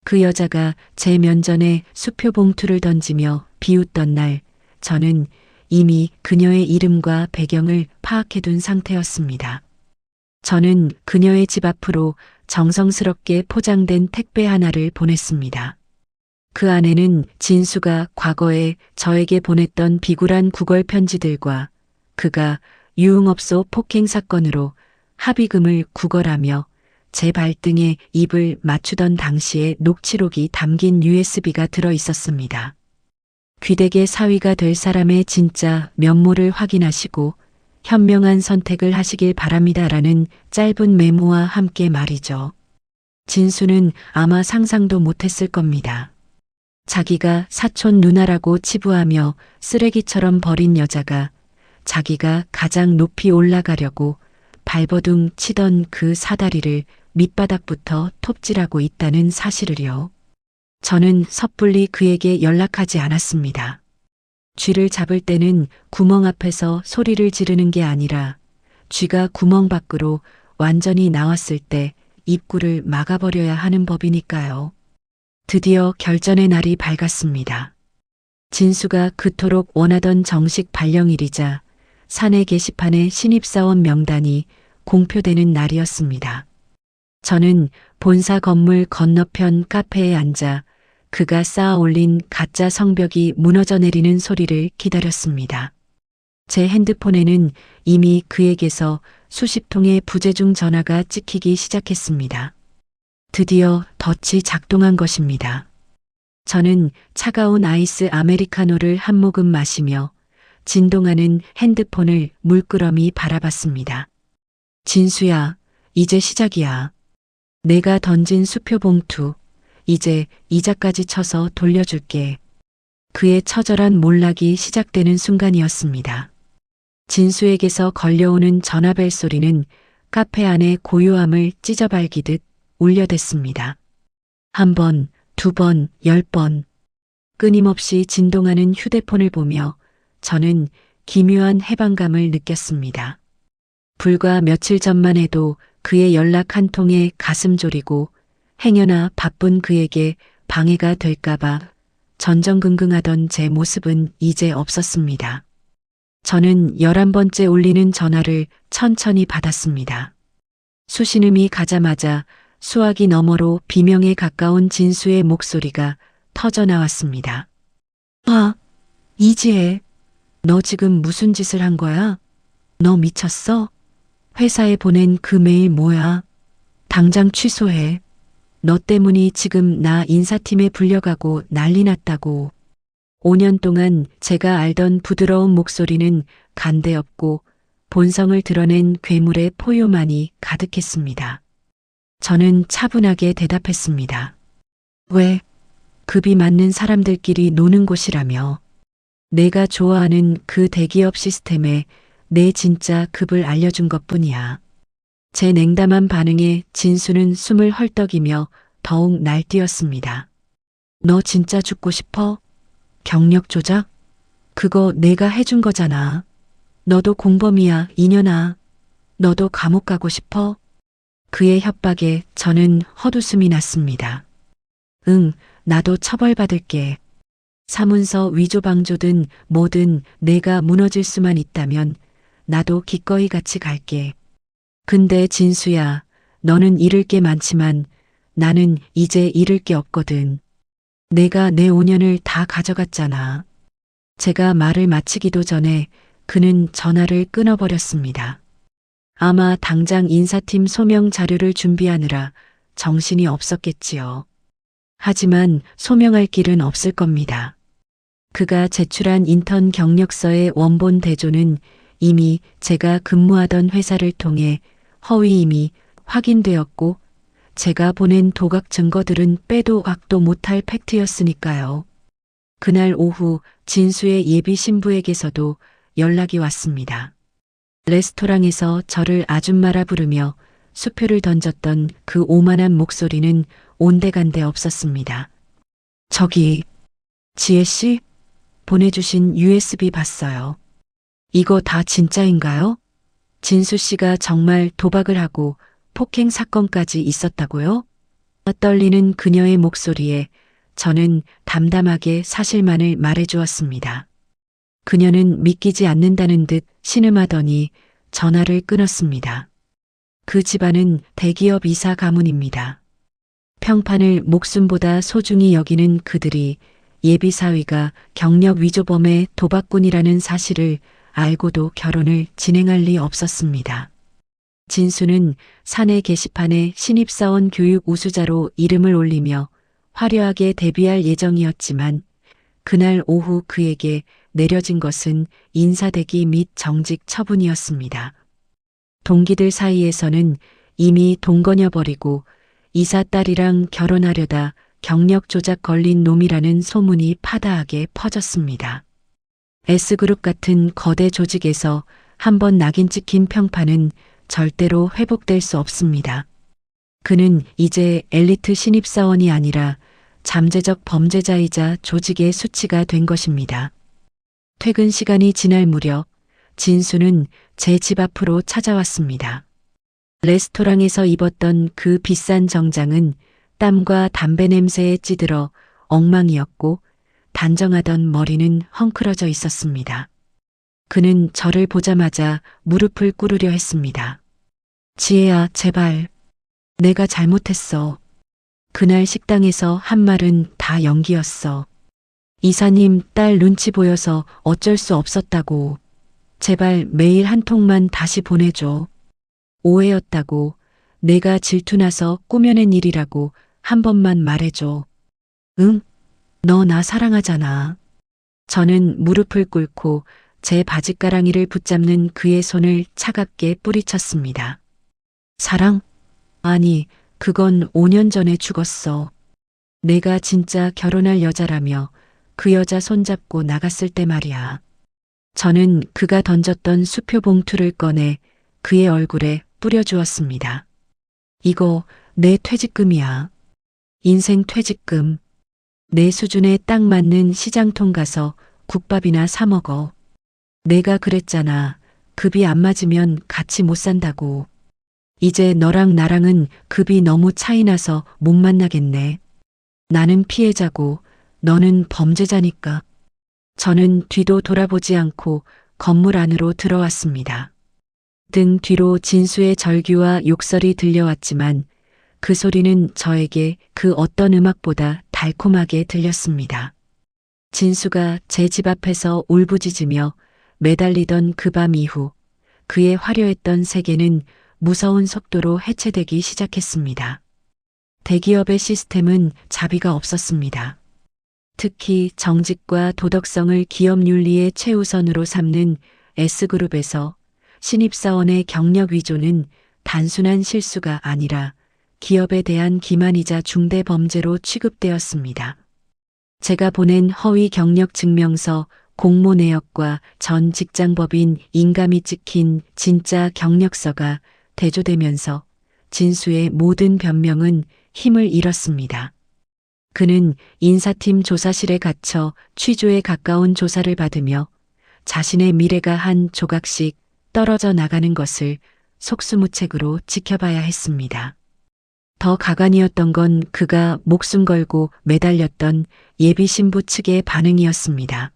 그 여자가 제 면전에 수표 봉투를 던지며 비웃던 날, 저는 이미 그녀의 이름과 배경을 파악해둔 상태였습니다. 저는 그녀의 집 앞으로 정성스럽게 포장된 택배 하나를 보냈습니다. 그 안에는 진수가 과거에 저에게 보냈던 비굴한 구걸 편지들과 그가 유흥업소 폭행 사건으로 합의금을 구걸하며 제 발등에 입을 맞추던 당시의 녹취록이 담긴 USB가 들어 있었습니다. 귀대계 사위가 될 사람의 진짜 면모를 확인하시고 현명한 선택을 하시길 바랍니다라는 짧은 메모와 함께 말이죠. 진수는 아마 상상도 못했을 겁니다. 자기가 사촌 누나라고 치부하며 쓰레기처럼 버린 여자가 자기가 가장 높이 올라가려고 발버둥 치던 그 사다리를 밑바닥부터 톱질하고 있다는 사실을요. 저는 섣불리 그에게 연락하지 않았습니다. 쥐를 잡을 때는 구멍 앞에서 소리를 지르는 게 아니라 쥐가 구멍 밖으로 완전히 나왔을 때 입구를 막아버려야 하는 법이니까요. 드디어 결전의 날이 밝았습니다. 진수가 그토록 원하던 정식 발령일이자 사내 게시판에 신입사원 명단이 공표되는 날이었습니다. 저는 본사 건물 건너편 카페에 앉아 그가 쌓아 올린 가짜 성벽이 무너져 내리는 소리를 기다렸습니다. 제 핸드폰에는 이미 그에게서 수십 통의 부재중 전화가 찍히기 시작했습니다. 드디어 덫이 작동한 것입니다. 저는 차가운 아이스 아메리카노를 한 모금 마시며 진동하는 핸드폰을 물끄러미 바라봤습니다. 진수야, 이제 시작이야. 내가 던진 수표 봉투, 이제 이자까지 쳐서 돌려줄게. 그의 처절한 몰락이 시작되는 순간이었습니다. 진수에게서 걸려오는 전화벨 소리는 카페 안의 고요함을 찢어발기듯 울려댔습니다. 한 번, 두 번, 10번. 끊임없이 진동하는 휴대폰을 보며 저는 기묘한 해방감을 느꼈습니다. 불과 며칠 전만 해도 그의 연락 한 통에 가슴 졸이고 행여나 바쁜 그에게 방해가 될까봐 전전긍긍하던 제 모습은 이제 없었습니다. 저는 11번째 울리는 전화를 천천히 받았습니다. 수신음이 가자마자 수화기 너머로 비명에 가까운 진수의 목소리가 터져나왔습니다. 아, 이지혜, 너 지금 무슨 짓을 한 거야? 너 미쳤어? 회사에 보낸 그 메일 뭐야? 당장 취소해. 너 때문이 지금 나 인사팀에 불려가고 난리 났다고. 5년 동안 제가 알던 부드러운 목소리는 간대없고 본성을 드러낸 괴물의 포효만이 가득했습니다. 저는 차분하게 대답했습니다. 왜? 급이 맞는 사람들끼리 노는 곳이라며. 내가 좋아하는 그 대기업 시스템에 내 진짜 급을 알려준 것뿐이야. 제 냉담한 반응에 진수는 숨을 헐떡이며 더욱 날뛰었습니다. 너 진짜 죽고 싶어? 경력 조작? 그거 내가 해준 거잖아. 너도 공범이야, 이년아. 너도 감옥 가고 싶어? 그의 협박에 저는 헛웃음이 났습니다. 응, 나도 처벌받을게. 사문서 위조방조든 뭐든 내가 무너질 수만 있다면 나도 기꺼이 같이 갈게. 근데 진수야, 너는 잃을 게 많지만 나는 이제 잃을 게 없거든. 내가 내 5년을 다 가져갔잖아. 제가 말을 마치기도 전에 그는 전화를 끊어버렸습니다. 아마 당장 인사팀 소명 자료를 준비하느라 정신이 없었겠지요. 하지만 소명할 길은 없을 겁니다. 그가 제출한 인턴 경력서의 원본 대조는 이미 제가 근무하던 회사를 통해 허위임이 확인되었고 제가 보낸 도각 증거들은 빼도 박도 못할 팩트였으니까요. 그날 오후 진수의 예비 신부에게서도 연락이 왔습니다. 레스토랑에서 저를 아줌마라 부르며 수표를 던졌던 그 오만한 목소리는 온데간데 없었습니다. 저기, 지혜씨? 보내주신 USB 봤어요. 이거 다 진짜인가요? 진수씨가 정말 도박을 하고 폭행 사건까지 있었다고요? 떨리는 그녀의 목소리에 저는 담담하게 사실만을 말해주었습니다. 그녀는 믿기지 않는다는 듯 신음하더니 전화를 끊었습니다. 그 집안은 대기업 이사 가문입니다. 평판을 목숨보다 소중히 여기는 그들이 예비 사위가 경력 위조범의 도박꾼이라는 사실을 알고도 결혼을 진행할 리 없었습니다. 진수는 사내 게시판에 신입사원 교육 우수자로 이름을 올리며 화려하게 데뷔할 예정이었지만 그날 오후 그에게 내려진 것은 인사대기 및 정직 처분이었습니다. 동기들 사이에서는 이미 동거녀버리고 이사 딸이랑 결혼하려다 경력 조작 걸린 놈이라는 소문이 파다하게 퍼졌습니다. S그룹 같은 거대 조직에서 한번 낙인 찍힌 평판은 절대로 회복될 수 없습니다. 그는 이제 엘리트 신입사원이 아니라 잠재적 범죄자이자 조직의 수치가 된 것입니다. 퇴근 시간이 지날 무렵 진수는 제 집 앞으로 찾아왔습니다. 레스토랑에서 입었던 그 비싼 정장은 땀과 담배 냄새에 찌들어 엉망이었고 단정하던 머리는 헝클어져 있었습니다. 그는 저를 보자마자 무릎을 꿇으려 했습니다. 지혜야, 제발. 내가 잘못했어. 그날 식당에서 한 말은 다 연기였어. 이사님 딸 눈치 보여서 어쩔 수 없었다고. 제발 메일 한 통만 다시 보내줘. 오해였다고. 내가 질투나서 꾸며낸 일이라고 한 번만 말해줘. 응? 너 나 사랑하잖아. 저는 무릎을 꿇고 제 바짓가랑이를 붙잡는 그의 손을 차갑게 뿌리쳤습니다. 사랑? 아니, 그건 5년 전에 죽었어. 내가 진짜 결혼할 여자라며 그 여자 손잡고 나갔을 때 말이야. 저는 그가 던졌던 수표 봉투를 꺼내 그의 얼굴에 뿌려주었습니다. 이거 내 퇴직금이야. 인생 퇴직금. 내 수준에 딱 맞는 시장통 가서 국밥이나 사 먹어. 내가 그랬잖아. 급이 안 맞으면 같이 못 산다고. 이제 너랑 나랑은 급이 너무 차이나서 못 만나겠네. 나는 피해자고 너는 범죄자니까. 저는 뒤도 돌아보지 않고 건물 안으로 들어왔습니다. 등 뒤로 진수의 절규와 욕설이 들려왔지만 그 소리는 저에게 그 어떤 음악보다 달콤하게 들렸습니다. 진수가 제 집 앞에서 울부짖으며 매달리던 그 밤 이후 그의 화려했던 세계는 무서운 속도로 해체되기 시작했습니다. 대기업의 시스템은 자비가 없었습니다. 특히 정직과 도덕성을 기업 윤리의 최우선으로 삼는 S그룹에서 신입사원의 경력 위조는 단순한 실수가 아니라 기업에 대한 기만이자 중대 범죄로 취급되었습니다. 제가 보낸 허위 경력 증명서, 공모 내역과 전 직장법인 인감이 찍힌 진짜 경력서가 대조되면서 진수의 모든 변명은 힘을 잃었습니다. 그는 인사팀 조사실에 갇혀 취조에 가까운 조사를 받으며 자신의 미래가 한 조각씩 떨어져 나가는 것을 속수무책으로 지켜봐야 했습니다. 더 가관이었던 건 그가 목숨 걸고 매달렸던 예비 신부 측의 반응이었습니다.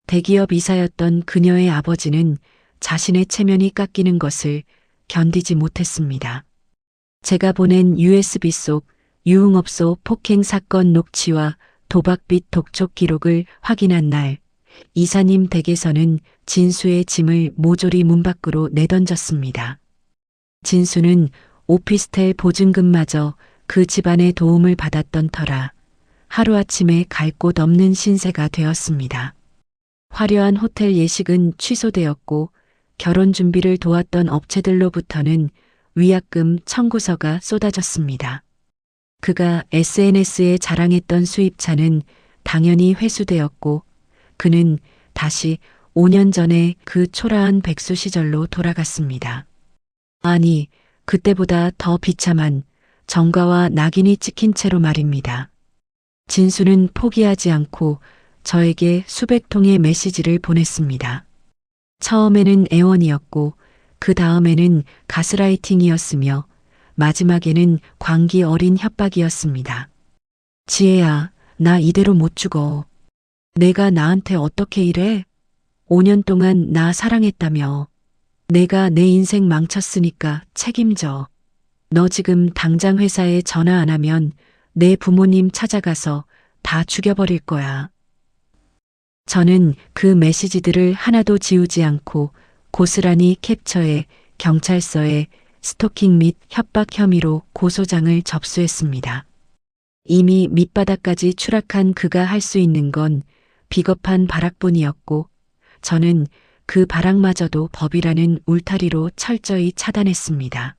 대기업 이사였던 그녀의 아버지는 자신의 체면이 깎이는 것을 견디지 못했습니다. 제가 보낸 USB 속 유흥업소 폭행 사건 녹취와 도박빚 독촉 기록을 확인한 날, 이사님 댁에서는 진수의 짐을 모조리 문 밖으로 내던졌습니다. 진수는 오피스텔 보증금마저 그 집안의 도움을 받았던 터라 하루아침에 갈 곳 없는 신세가 되었습니다. 화려한 호텔 예식은 취소되었고 결혼 준비를 도왔던 업체들로부터는 위약금 청구서가 쏟아졌습니다. 그가 SNS에 자랑했던 수입차는 당연히 회수되었고 그는 다시 5년 전에 그 초라한 백수 시절로 돌아갔습니다. 아니, 그때보다 더 비참한 정가와 낙인이 찍힌 채로 말입니다. 진수는 포기하지 않고 저에게 수백 통의 메시지를 보냈습니다. 처음에는 애원이었고 그 다음에는 가스라이팅이었으며 마지막에는 광기 어린 협박이었습니다. 지혜야, 나 이대로 못 죽어. 내가 나한테 어떻게 이래? 5년 동안 나 사랑했다며. 내가 내 인생 망쳤으니까 책임져. 너 지금 당장 회사에 전화 안 하면 내 부모님 찾아가서 다 죽여버릴 거야. 저는 그 메시지들을 하나도 지우지 않고 고스란히 캡처해 경찰서에 스토킹 및 협박 혐의로 고소장을 접수했습니다. 이미 밑바닥까지 추락한 그가 할 수 있는 건 비겁한 발악뿐이었고 저는 그 발악마저도 법이라는 울타리로 철저히 차단했습니다.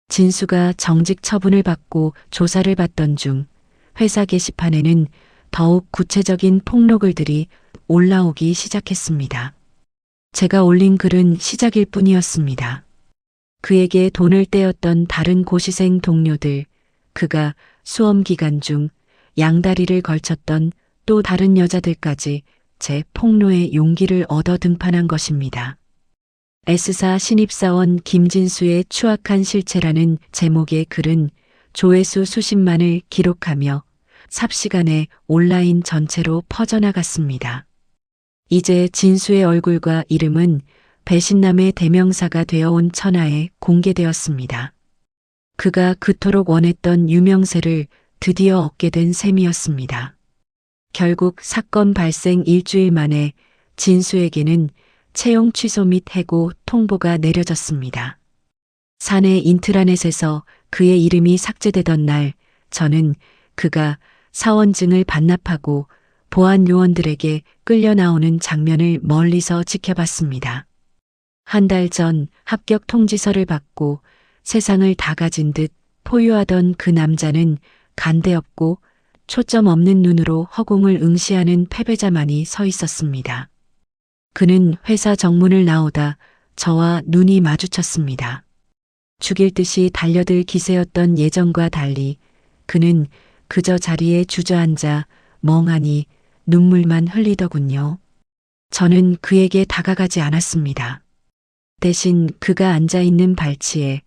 진수가 정직 처분을 받고 조사를 받던 중 회사 게시판에는 더욱 구체적인 폭로글들이 올라오기 시작했습니다. 제가 올린 글은 시작일 뿐이었습니다. 그에게 돈을 떼었던 다른 고시생 동료들, 그가 수험 기간 중 양다리를 걸쳤던 또 다른 여자들까지 제 폭로에 용기를 얻어 등판한 것입니다. S사 신입사원 김진수의 추악한 실체라는 제목의 글은 조회수 수십만을 기록하며 삽시간에 온라인 전체로 퍼져나갔습니다. 이제 진수의 얼굴과 이름은 배신남의 대명사가 되어온 천하에 공개되었습니다. 그가 그토록 원했던 유명세를 드디어 얻게 된 셈이었습니다. 결국 사건 발생 일주일 만에 진수에게는 채용 취소 및 해고 통보가 내려졌습니다. 사내 인트라넷에서 그의 이름이 삭제되던 날, 저는 그가 사원증을 반납하고 보안 요원들에게 끌려 나오는 장면을 멀리서 지켜봤습니다. 한 달 전 합격 통지서를 받고 세상을 다 가진 듯 포효하던 그 남자는 간대없고 초점 없는 눈으로 허공을 응시하는 패배자만이 서 있었습니다. 그는 회사 정문을 나오다 저와 눈이 마주쳤습니다. 죽일 듯이 달려들 기세였던 예전과 달리 그는 그저 자리에 주저앉아 멍하니 눈물만 흘리더군요. 저는 그에게 다가가지 않았습니다. 대신 그가 앉아있는 발치에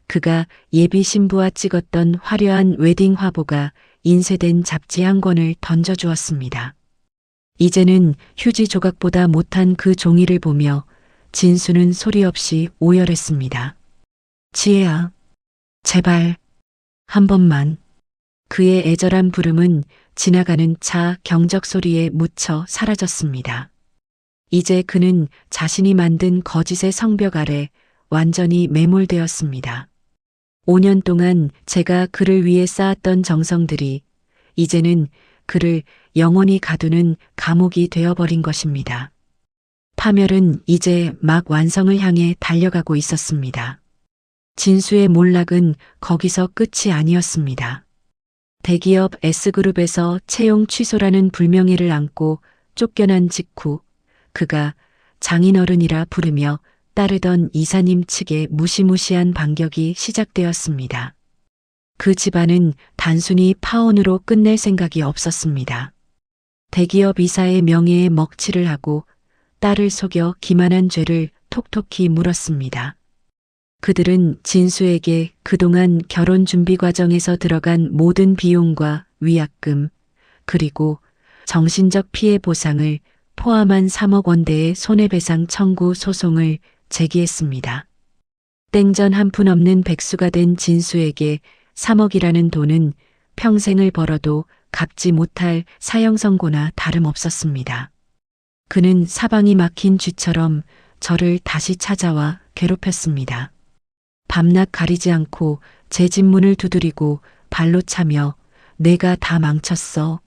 그가 예비 신부와 찍었던 화려한 웨딩 화보가 인쇄된 잡지 한 권을 던져주었습니다. 이제는 휴지 조각보다 못한 그 종이를 보며 진수는 소리 없이 오열했습니다. 지혜야, 제발, 한 번만. 그의 애절한 부름은 지나가는 차 경적 소리에 묻혀 사라졌습니다. 이제 그는 자신이 만든 거짓의 성벽 아래 완전히 매몰되었습니다. 5년 동안 제가 그를 위해 쌓았던 정성들이 이제는 그를 영원히 가두는 감옥이 되어버린 것입니다. 파멸은 이제 막 완성을 향해 달려가고 있었습니다. 진수의 몰락은 거기서 끝이 아니었습니다. 대기업 S그룹에서 채용 취소라는 불명예를 안고 쫓겨난 직후 그가 장인어른이라 부르며 따르던 이사님 측의 무시무시한 반격이 시작되었습니다. 그 집안은 단순히 파혼으로 끝낼 생각이 없었습니다. 대기업 이사의 명예에 먹칠을 하고 딸을 속여 기만한 죄를 톡톡히 물었습니다. 그들은 진수에게 그동안 결혼 준비 과정에서 들어간 모든 비용과 위약금, 그리고 정신적 피해 보상을 포함한 3억 원대의 손해배상 청구 소송을 제기했습니다. 땡전 한 푼 없는 백수가 된 진수에게 3억이라는 돈은 평생을 벌어도 갚지 못할 사형선고나 다름없었습니다. 그는 사방이 막힌 쥐처럼 저를 다시 찾아와 괴롭혔습니다. 밤낮 가리지 않고 제 집문을 두드리고 발로 차며 내가 다 망쳤어.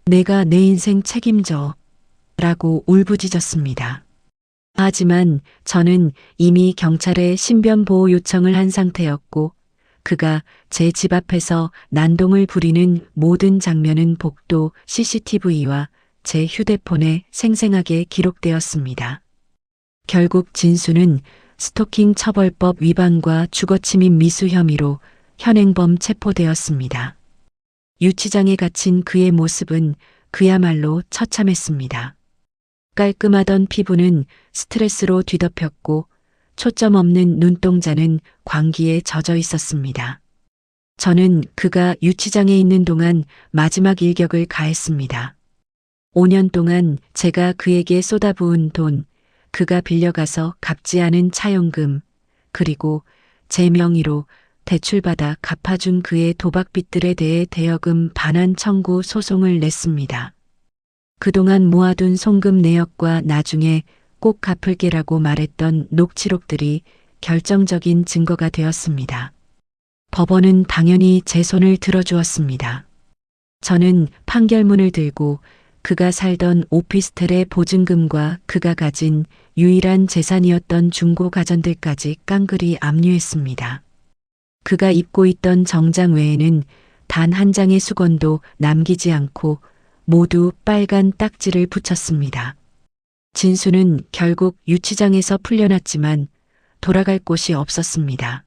내가 내 인생 책임져. 라고 울부짖었습니다. 하지만 저는 이미 경찰에 신변 보호 요청을 한 상태였고 그가 제 집 앞에서 난동을 부리는 모든 장면은 복도 CCTV와 제 휴대폰에 생생하게 기록되었습니다. 결국 진수는 스토킹 처벌법 위반과 주거침입 미수 혐의로 현행범 체포되었습니다. 유치장에 갇힌 그의 모습은 그야말로 처참했습니다. 깔끔하던 피부는 스트레스로 뒤덮였고 초점 없는 눈동자는 광기에 젖어 있었습니다. 저는 그가 유치장에 있는 동안 마지막 일격을 가했습니다. 5년 동안 제가 그에게 쏟아부은 돈, 그가 빌려가서 갚지 않은 차용금, 그리고 제 명의로 대출받아 갚아준 그의 도박빚들에 대해 대여금 반환 청구 소송을 냈습니다. 그동안 모아둔 송금 내역과 나중에 꼭 갚을게라고 말했던 녹취록들이 결정적인 증거가 되었습니다. 법원은 당연히 제 손을 들어주었습니다. 저는 판결문을 들고 그가 살던 오피스텔의 보증금과 그가 가진 유일한 재산이었던 중고 가전들까지 깡그리 압류했습니다. 그가 입고 있던 정장 외에는 단 한 장의 수건도 남기지 않고 모두 빨간 딱지를 붙였습니다. 진수는 결국 유치장에서 풀려났지만 돌아갈 곳이 없었습니다.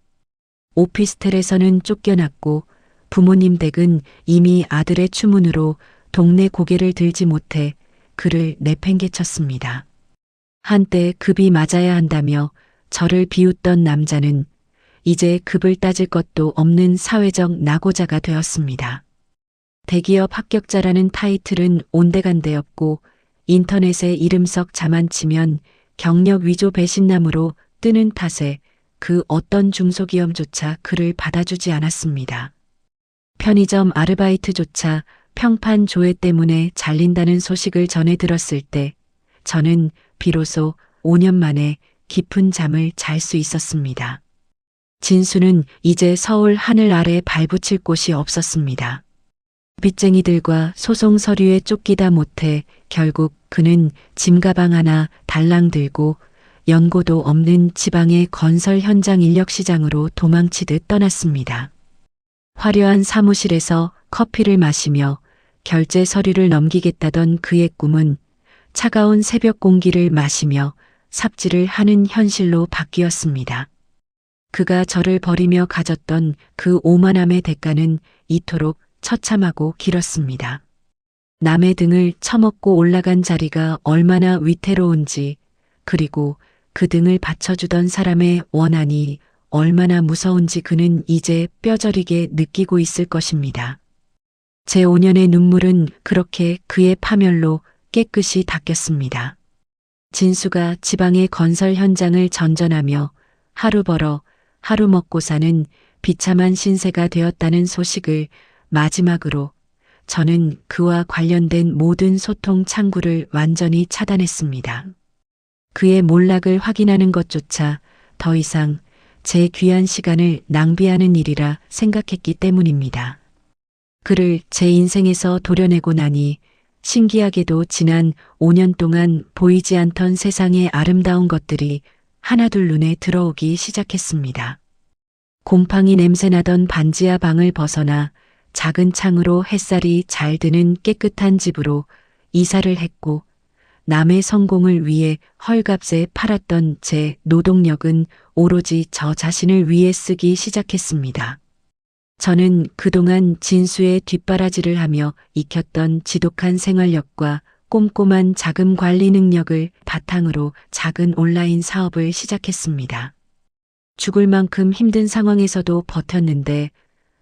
오피스텔에서는 쫓겨났고 부모님 댁은 이미 아들의 추문으로 동네 고개를 들지 못해 그를 내팽개쳤습니다. 한때 급이 맞아야 한다며 저를 비웃던 남자는 이제 급을 따질 것도 없는 사회적 낙오자가 되었습니다. 대기업 합격자라는 타이틀은 온데간데였고 인터넷에 이름 썩 자만치면 경력 위조 배신남으로 뜨는 탓에 그 어떤 중소기업조차 그를 받아주지 않았습니다. 편의점 아르바이트조차 평판 조회 때문에 잘린다는 소식을 전해 들었을 때 저는 비로소 5년 만에 깊은 잠을 잘 수 있었습니다. 진수는 이제 서울 하늘 아래 발붙일 곳이 없었습니다. 빚쟁이들과 소송 서류에 쫓기다 못해 결국 그는 짐가방 하나 달랑 들고 연고도 없는 지방의 건설 현장 인력 시장으로 도망치듯 떠났습니다. 화려한 사무실에서 커피를 마시며 결제 서류를 넘기겠다던 그의 꿈은 차가운 새벽 공기를 마시며 삽질을 하는 현실로 바뀌었습니다. 그가 저를 버리며 가졌던 그 오만함의 대가는 이토록 처참하고 길었습니다. 남의 등을 처먹고 올라간 자리가 얼마나 위태로운지, 그리고 그 등을 받쳐주던 사람의 원한이 얼마나 무서운지 그는 이제 뼈저리게 느끼고 있을 것입니다. 제 5년의 눈물은 그렇게 그의 파멸로 깨끗이 닦였습니다. 진수가 지방의 건설 현장을 전전하며 하루 벌어 하루 먹고 사는 비참한 신세가 되었다는 소식을 마지막으로 저는 그와 관련된 모든 소통 창구를 완전히 차단했습니다. 그의 몰락을 확인하는 것조차 더 이상 제 귀한 시간을 낭비하는 일이라 생각했기 때문입니다. 그를 제 인생에서 도려내고 나니 신기하게도 지난 5년 동안 보이지 않던 세상의 아름다운 것들이 하나둘 눈에 들어오기 시작했습니다. 곰팡이 냄새나던 반지하 방을 벗어나 작은 창으로 햇살이 잘 드는 깨끗한 집으로 이사를 했고 남의 성공을 위해 헐값에 팔았던 제 노동력은 오로지 저 자신을 위해 쓰기 시작했습니다. 저는 그동안 진수의 뒷바라지를 하며 익혔던 지독한 생활력과 꼼꼼한 자금 관리 능력을 바탕으로 작은 온라인 사업을 시작했습니다. 죽을 만큼 힘든 상황에서도 버텼는데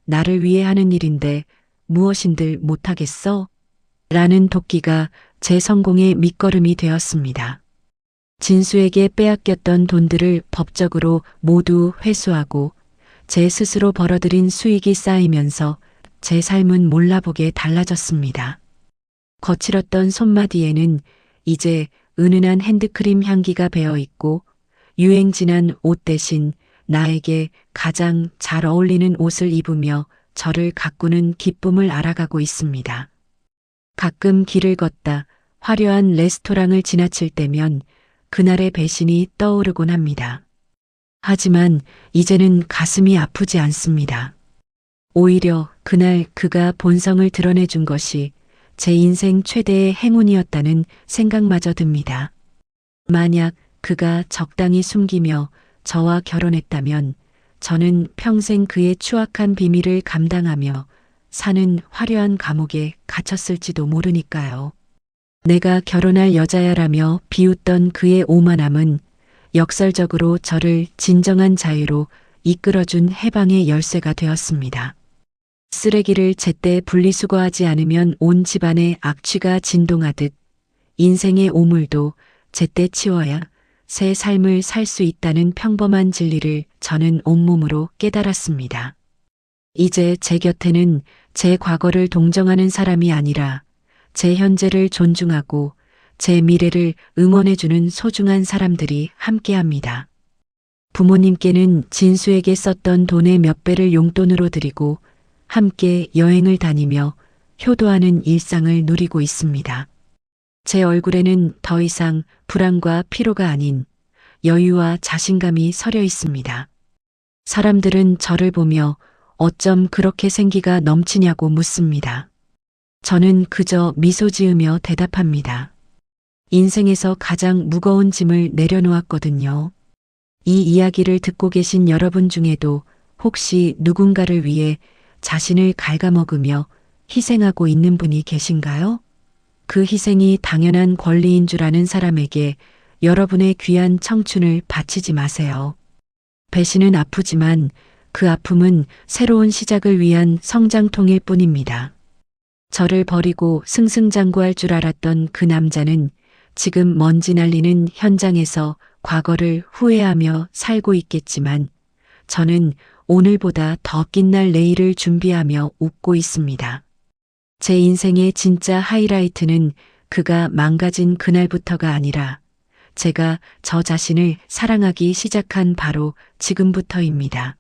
나를 위해 하는 일인데 무엇인들 못하겠어? 라는 도끼가 제 성공의 밑거름이 되었습니다. 진수에게 빼앗겼던 돈들을 법적으로 모두 회수하고 제 스스로 벌어들인 수익이 쌓이면서 제 삶은 몰라보게 달라졌습니다. 거칠었던 손마디에는 이제 은은한 핸드크림 향기가 배어 있고 유행 지난 옷 대신 나에게 가장 잘 어울리는 옷을 입으며 저를 가꾸는 기쁨을 알아가고 있습니다. 가끔 길을 걷다 화려한 레스토랑을 지나칠 때면 그날의 배신이 떠오르곤 합니다. 하지만 이제는 가슴이 아프지 않습니다. 오히려 그날 그가 본성을 드러내준 것이 제 인생 최대의 행운이었다는 생각마저 듭니다. 만약 그가 적당히 숨기며 저와 결혼했다면 저는 평생 그의 추악한 비밀을 감당하며 사는 화려한 감옥에 갇혔을지도 모르니까요. 내가 결혼할 여자야라며 비웃던 그의 오만함은 역설적으로 저를 진정한 자유로 이끌어준 해방의 열쇠가 되었습니다. 쓰레기를 제때 분리수거하지 않으면 온 집안의 악취가 진동하듯 인생의 오물도 제때 치워야 새 삶을 살 수 있다는 평범한 진리를 저는 온몸으로 깨달았습니다. 이제 제 곁에는 제 과거를 동정하는 사람이 아니라 제 현재를 존중하고 제 미래를 응원해주는 소중한 사람들이 함께합니다. 부모님께는 진수에게 썼던 돈의 몇 배를 용돈으로 드리고 함께 여행을 다니며 효도하는 일상을 누리고 있습니다. 제 얼굴에는 더 이상 불안과 피로가 아닌 여유와 자신감이 서려 있습니다. 사람들은 저를 보며 어쩜 그렇게 생기가 넘치냐고 묻습니다. 저는 그저 미소 지으며 대답합니다. 인생에서 가장 무거운 짐을 내려놓았거든요. 이 이야기를 듣고 계신 여러분 중에도 혹시 누군가를 위해 자신을 갉아먹으며 희생하고 있는 분이 계신가요? 그 희생이 당연한 권리인 줄 아는 사람에게 여러분의 귀한 청춘을 바치지 마세요. 배신은 아프지만 그 아픔은 새로운 시작을 위한 성장통일 뿐입니다. 저를 버리고 승승장구할 줄 알았던 그 남자는 지금 먼지 날리는 현장에서 과거를 후회하며 살고 있겠지만 저는 오늘보다 더 빛날 내일을 준비하며 웃고 있습니다. 제 인생의 진짜 하이라이트는 그가 망가진 그날부터가 아니라 제가 저 자신을 사랑하기 시작한 바로 지금부터입니다.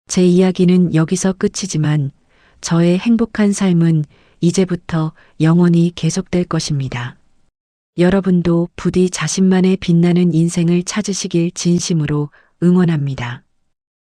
제 이야기는 여기서 끝이지만 저의 행복한 삶은 이제부터 영원히 계속될 것입니다. 여러분도 부디 자신만의 빛나는 인생을 찾으시길 진심으로 응원합니다.